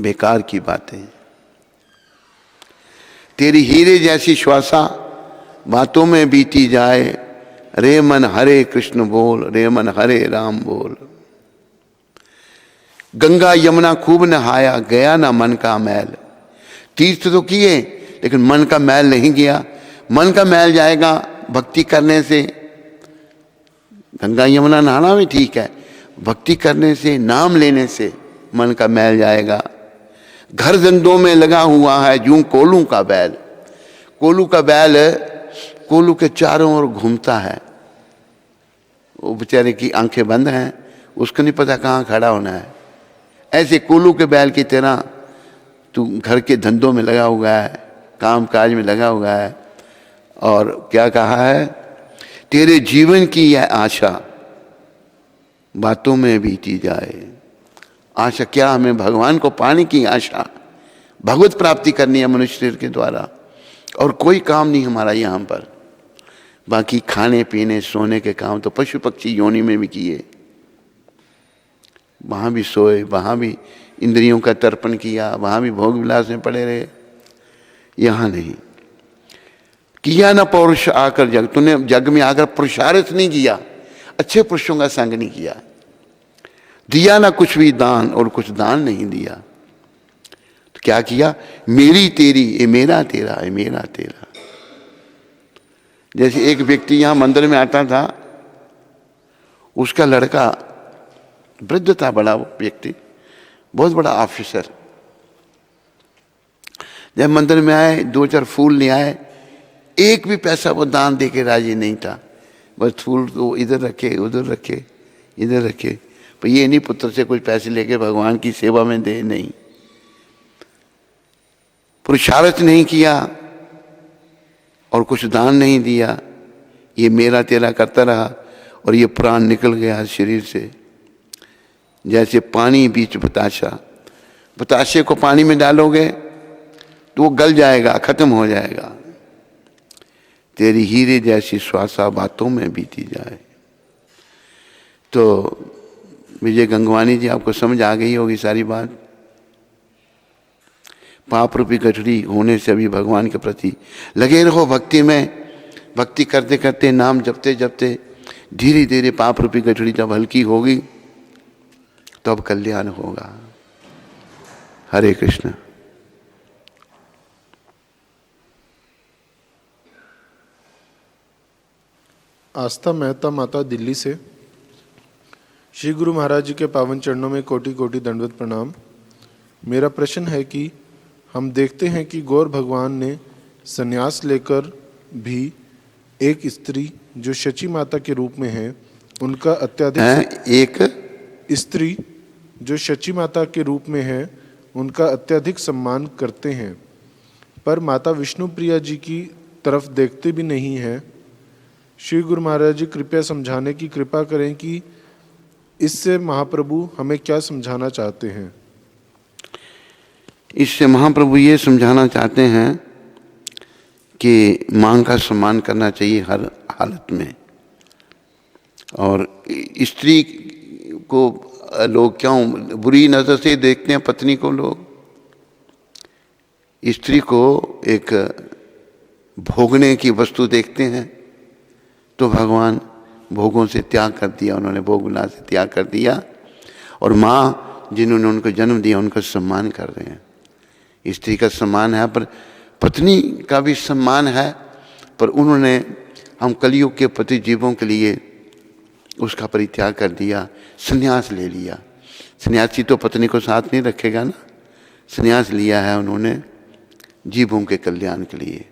बेकार की बातें। तेरी हीरे जैसी श्वासा बातों में बीती जाए, रे मन हरे कृष्ण बोल, रे मन हरे राम बोल। गंगा यमुना खूब नहाया, गया ना मन का मैल। तीर्थ तो किए लेकिन मन का मैल नहीं गया। मन का मैल जाएगा भक्ति करने से। गंगा यमुना नहाना भी ठीक है, भक्ति करने से, नाम लेने से मन का मैल जाएगा। घर धंधों में लगा हुआ है यूं कोलू का बैल। कोलू का बैल कोलू के चारों ओर घूमता है, वो बेचारे की आंखें बंद हैं, उसको नहीं पता कहाँ खड़ा होना है। ऐसे कोलू के बैल की तरह तू घर के धंधों में लगा हुआ है, काम काज में लगा हुआ है। और क्या कहा है, तेरे जीवन की यह आशा बातों में बीती जाए। आशा क्या, हमें भगवान को पाने की आशा, भगवत प्राप्ति करनी है मनुष्य शरीर के द्वारा, और कोई काम नहीं हमारा यहाँ पर। बाकी खाने पीने सोने के काम तो पशु पक्षी योनि में भी किए, वहाँ भी सोए, वहाँ भी इंद्रियों का तर्पण किया, वहाँ भी भोग विलास में पड़े रहे। यहाँ नहीं किया ना पौरुष आकर जग, तूने जग में आकर पुरुषार्थ नहीं किया, अच्छे पुरुषों का संग नहीं किया, दिया ना कुछ भी दान, और कुछ दान नहीं दिया। तो क्या किया, मेरी तेरी, ये मेरा तेरा, ये मेरा तेरा। जैसे एक व्यक्ति यहाँ मंदिर में आता था, उसका लड़का वृद्ध था, बड़ा व्यक्ति, बहुत बड़ा ऑफिसर। जब मंदिर में आए, 2-4 फूल ले आए, एक भी पैसा वो दान दे के राजी नहीं था। बस फूल तो इधर रखे, उधर रखे, इधर रखे, पर ये नहीं पुत्र से कुछ पैसे लेके भगवान की सेवा में दे, नहीं। पुरुषार्थ नहीं किया और कुछ दान नहीं दिया, ये मेरा तेरा करता रहा, और ये प्राण निकल गया शरीर से। जैसे पानी बीच बताशा, बताशे को पानी में डालोगे तो वो गल जाएगा, खत्म हो जाएगा। तेरी हीरे जैसी श्वासा बातों में बीती जाए। तो विजय गंगवानी जी, आपको समझ आ गई होगी सारी बात। पाप रूपी गठरी होने से अभी भगवान के प्रति लगे रहो भक्ति में। भक्ति करते करते, नाम जपते जपते, धीरे धीरे पाप रूपी गठरी जब हल्की होगी तो अब कल्याण होगा। हरे कृष्ण। आस्था मेहता माता, दिल्ली से। श्री गुरु महाराज जी के पावन चरणों में कोटि कोटि दंडवत प्रणाम। मेरा प्रश्न है कि हम देखते हैं कि गौर भगवान ने संन्यास लेकर भी एक स्त्री जो शची माता के रूप में है उनका अत्यधिक एक स्त्री जो शची माता के रूप में है उनका अत्यधिक सम्मान करते हैं, पर माता विष्णु प्रिया जी की तरफ देखते भी नहीं हैं। श्री गुरु महाराज जी कृपया समझाने की कृपा करें कि इससे महाप्रभु हमें क्या समझाना चाहते हैं। इससे महाप्रभु ये समझाना चाहते हैं कि मां का सम्मान करना चाहिए हर हालत में। और स्त्री को लोग क्यों बुरी नज़र से देखते हैं, पत्नी को लोग, स्त्री को एक भोगने की वस्तु देखते हैं। तो भगवान भोगों से त्याग कर दिया, उन्होंने भोग विलास से त्याग कर दिया, और माँ जिन्होंने उनको जन्म दिया उनका सम्मान कर रहे हैं। स्त्री का सम्मान है, पर पत्नी का भी सम्मान है, पर उन्होंने हम कलयुग के पति जीवों के लिए उसका परित्याग कर दिया, संन्यास ले लिया। सन्यासी तो पत्नी को साथ नहीं रखेगा ना, संन्यास लिया है उन्होंने जीवों के कल्याण के लिए।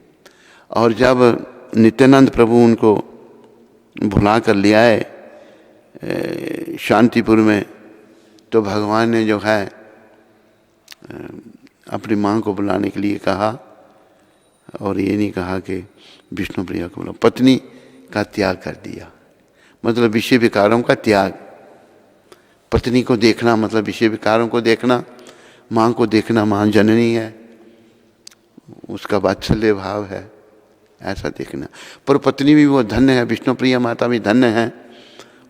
और जब नित्यानंद प्रभु उनको भुला कर ले आए शांतिपुर में, तो भगवान ने जो है अपनी माँ को बुलाने के लिए कहा, और ये नहीं कहा कि विष्णु प्रिया को बुलाओ, पत्नी का त्याग कर दिया। मतलब विषय विकारों का त्याग। पत्नी को देखना मतलब विषय विकारों को देखना, माँ को देखना, माँ जननी है, उसका वात्सल्य भाव है, ऐसा देखना। पर पत्नी भी वो धन्य है, विष्णुप्रिया माता भी धन्य है,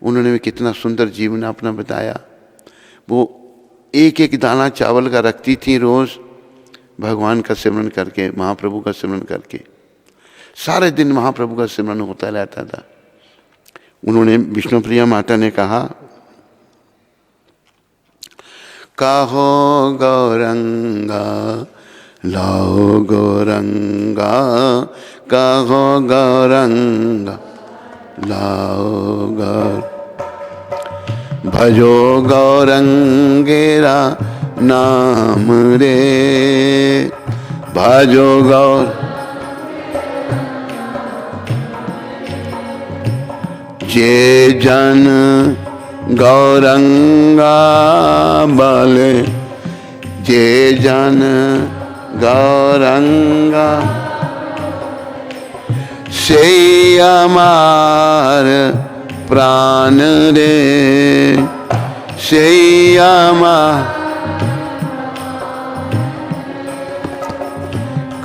उन्होंने भी कितना सुंदर जीवन अपना बताया। वो एक एक दाना चावल का रखती थी रोज, भगवान का सिमरन करके, महाप्रभु का सिमरन करके, सारे दिन महाप्रभु का सिमरन होता रहता था। उन्होंने, विष्णुप्रिया माता ने कहा, कहो गौरंगा लाओ गौरंगा, कहो गौरंगा लाओ गौर, भजो गौरंगेरा नाम रे, भजो गौर, जे जन गौरंगा बोले, जे जन गौरंगा से अमार प्राण रे, से अमार,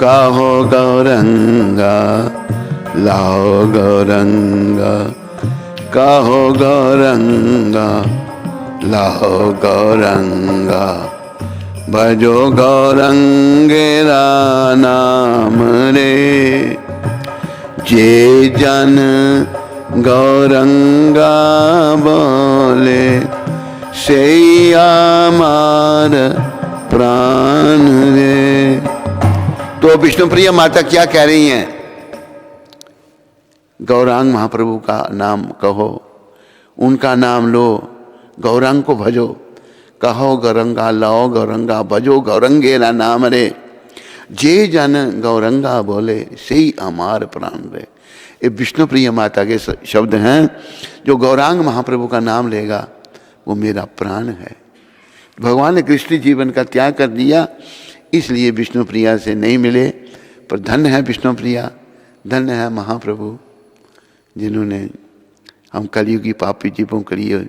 कहो गौरंगा लाओ गौरंगा, कहो गौरंगा लाओ गौरंगा, भजो गौरंगेरा नाम रे, जे जन गौरंगा बोले, से अमार प्राण रे। तो विष्णुप्रिया माता क्या कह रही हैं? गौरांग महाप्रभु का नाम कहो, उनका नाम लो, गौरांग को भजो, कहो गौरंगा लाओ गौरंगा, भजो गौरंगेरा नाम रे, जे जन गौरंगा बोले, से अमार प्राण रे। ये विष्णुप्रिय माता के शब्द हैं। जो गौरांग महाप्रभु का नाम लेगा वो मेरा प्राण है। भगवान ने कृष्ण जीवन का त्याग कर दिया, इसलिए विष्णुप्रिया से नहीं मिले। पर धन्य है विष्णुप्रिया, धन्य है महाप्रभु, जिन्होंने हम कलयुगी पापी जीवों के लिए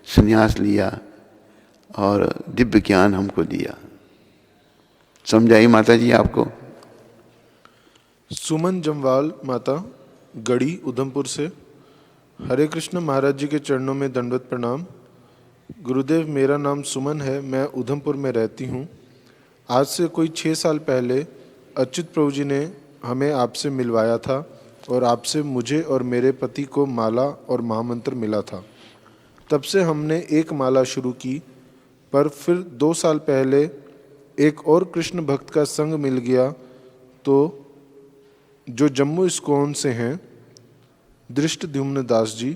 संन्यास लिया और दिव्य ज्ञान हमको दिया। समझाई माता जी आपको? सुमन जमवाल माता गढ़ी उधमपुर से। हरे कृष्ण महाराज जी के चरणों में दंडवत प्रणाम। गुरुदेव, मेरा नाम सुमन है, मैं उधमपुर में रहती हूँ। आज से कोई 6 साल पहले अच्युत प्रभु जी ने हमें आपसे मिलवाया था और आपसे मुझे और मेरे पति को माला और महामंत्र मिला था। तब से हमने एक माला शुरू की, पर फिर 2 साल पहले एक और कृष्ण भक्त का संग मिल गया, तो जो जम्मू इस्कॉन से हैं, दृष्टद्युम्न दास जी,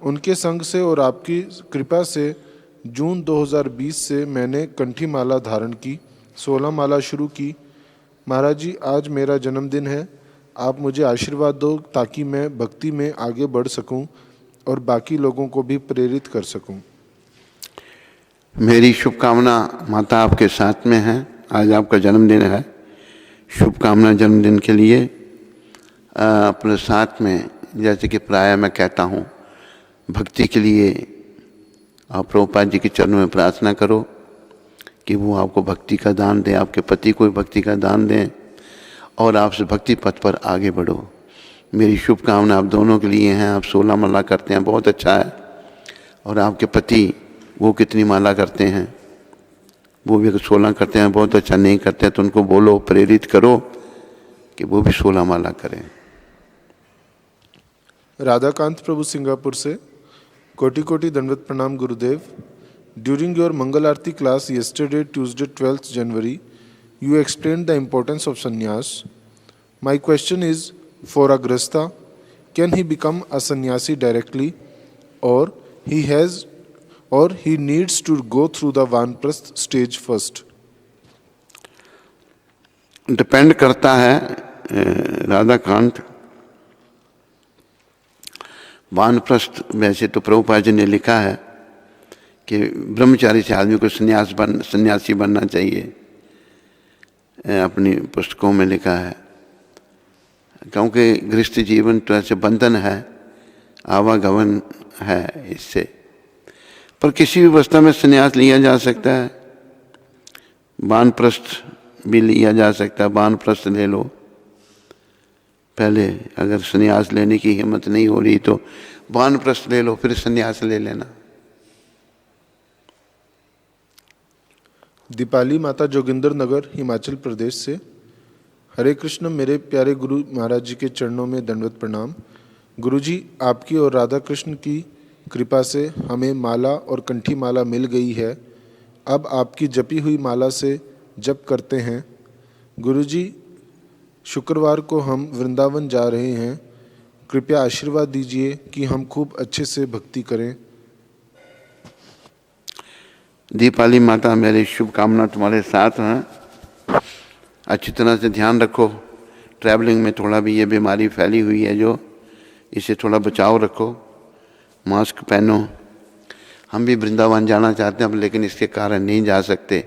उनके संग से और आपकी कृपा से जून 2020 से मैंने कंठी माला धारण की, 16 माला शुरू की। महाराज जी, आज मेरा जन्मदिन है, आप मुझे आशीर्वाद दो ताकि मैं भक्ति में आगे बढ़ सकूं और बाकी लोगों को भी प्रेरित कर सकूं। मेरी शुभकामना माता आपके साथ में है। आज आपका जन्मदिन है, शुभकामना जन्मदिन के लिए। अपने साथ में, जैसे कि प्राय मैं कहता हूँ, भक्ति के लिए आप प्रभुपाद जी के चरणों में प्रार्थना करो कि वो आपको भक्ति का दान दें, आपके पति को भक्ति का दान दें और आपसे भक्ति पथ पर आगे बढ़ो। मेरी शुभकामना आप दोनों के लिए हैं। आप 16 माला करते हैं, बहुत अच्छा है। और आपके पति वो कितनी माला करते हैं, वो भी अगर 16 करते हैं बहुत अच्छा, नहीं करते हैं तो उनको बोलो, प्रेरित करो कि वो भी 16 माला करें। राधाकांत प्रभु सिंगापुर से। कोटि कोटि दंडवत प्रणाम गुरुदेव। During your Mangal Aarti class yesterday Tuesday 12th January, you explained the importance of sannyas. My question is, for a grihastha, can he become a sannyasi directly, or he needs to go through the वानप्रस्थ stage first? Depend करता है राधाकांत। वानप्रस्थ वैसे तो प्रभुपाद जी ने लिखा है कि ब्रह्मचारी से आदमी को सन्यासी बनना चाहिए, अपनी पुस्तकों में लिखा है। क्योंकि गृहस्थ जीवन तो ऐसे बंधन है, आवागमन है इससे। पर किसी भी अवस्था में संन्यास लिया जा सकता है। वानप्रस्थ भी लिया जा सकता है, वानप्रस्थ ले लो पहले। अगर संन्यास लेने की हिम्मत नहीं हो रही तो वानप्रस्थ ले लो, फिर संन्यास ले लेना। दीपाली माता जोगिंदर नगर हिमाचल प्रदेश से। हरे कृष्ण, मेरे प्यारे गुरु महाराज जी के चरणों में दंडवत प्रणाम। गुरु जी, आपकी और राधा कृष्ण की कृपा से हमें माला और कंठी माला मिल गई है। अब आपकी जपी हुई माला से जप करते हैं। गुरु जी, शुक्रवार को हम वृंदावन जा रहे हैं। कृपया आशीर्वाद दीजिए कि हम खूब अच्छे से भक्ति करें। दीपाली माता, मेरी शुभकामना तुम्हारे साथ हैं। अच्छी तरह से ध्यान रखो। ट्रैवलिंग में थोड़ा भी ये बीमारी फैली हुई है जो, इसे थोड़ा बचाव रखो, मास्क पहनो। हम भी वृंदावन जाना चाहते हैं अब, लेकिन इसके कारण नहीं जा सकते,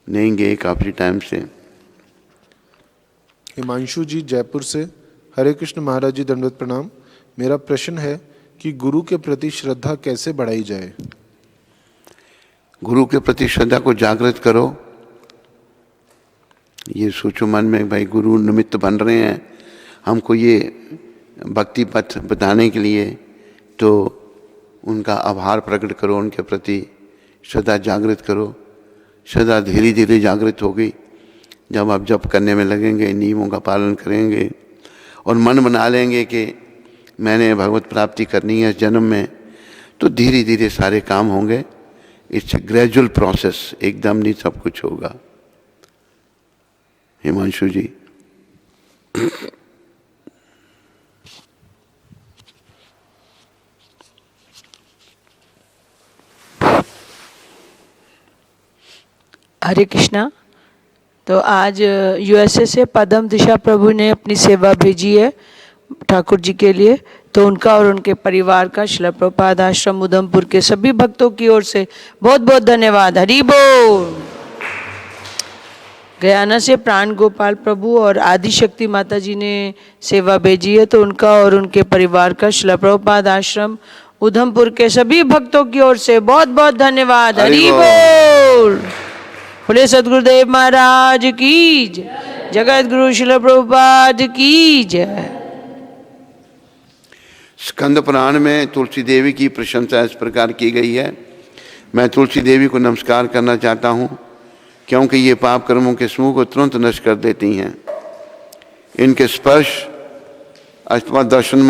नहीं गए काफ़ी टाइम से। हिमांशु जी जयपुर से। हरे कृष्ण महाराज जी, दंडवत प्रणाम। मेरा प्रश्न है कि गुरु के प्रति श्रद्धा कैसे बढ़ाई जाए। गुरु के प्रति श्रद्धा को जागृत करो। ये सोचो मन में, भाई गुरु निमित्त बन रहे हैं हमको ये भक्ति पथ बताने के लिए, तो उनका आभार प्रकट करो, उनके प्रति श्रद्धा जागृत करो। श्रद्धा धीरे धीरे जागृत होगी जब आप जप करने में लगेंगे, नियमों का पालन करेंगे और मन बना लेंगे कि मैंने भगवत प्राप्ति करनी है इस जन्म में, तो धीरे धीरे सारे काम होंगे। इट्स ग्रेजुअल प्रोसेस, एकदम नहीं सब कुछ होगा। हिमांशु जी। हरे कृष्णा। तो आज यूएसए से पदम दिशा प्रभु ने अपनी सेवा भेजी है ठाकुर जी के लिए, तो उनका और उनके परिवार का श्रील प्रभुपाद आश्रम उधमपुर के सभी भक्तों की ओर से बहुत बहुत धन्यवाद। हरि बोल। गयाना से प्राण गोपाल प्रभु और आदि शक्ति माता जी ने सेवा भेजी है, तो उनका और उनके परिवार का श्रील प्रभुपाद आश्रम उधमपुर के सभी भक्तों की ओर से बहुत बहुत धन्यवाद। हरि बोल। बोले सद्गुरुदेव महाराज की जय, जगत गुरु श्रील प्रभुपाद की जय। स्कंद पुराण में तुलसी देवी की प्रशंसा इस प्रकार की गई है। मैं तुलसी देवी को नमस्कार करना चाहता हूँ, क्योंकि ये पाप कर्मों के समूह को तुरंत नष्ट कर देती हैं। इनके स्पर्श अथवा दर्शन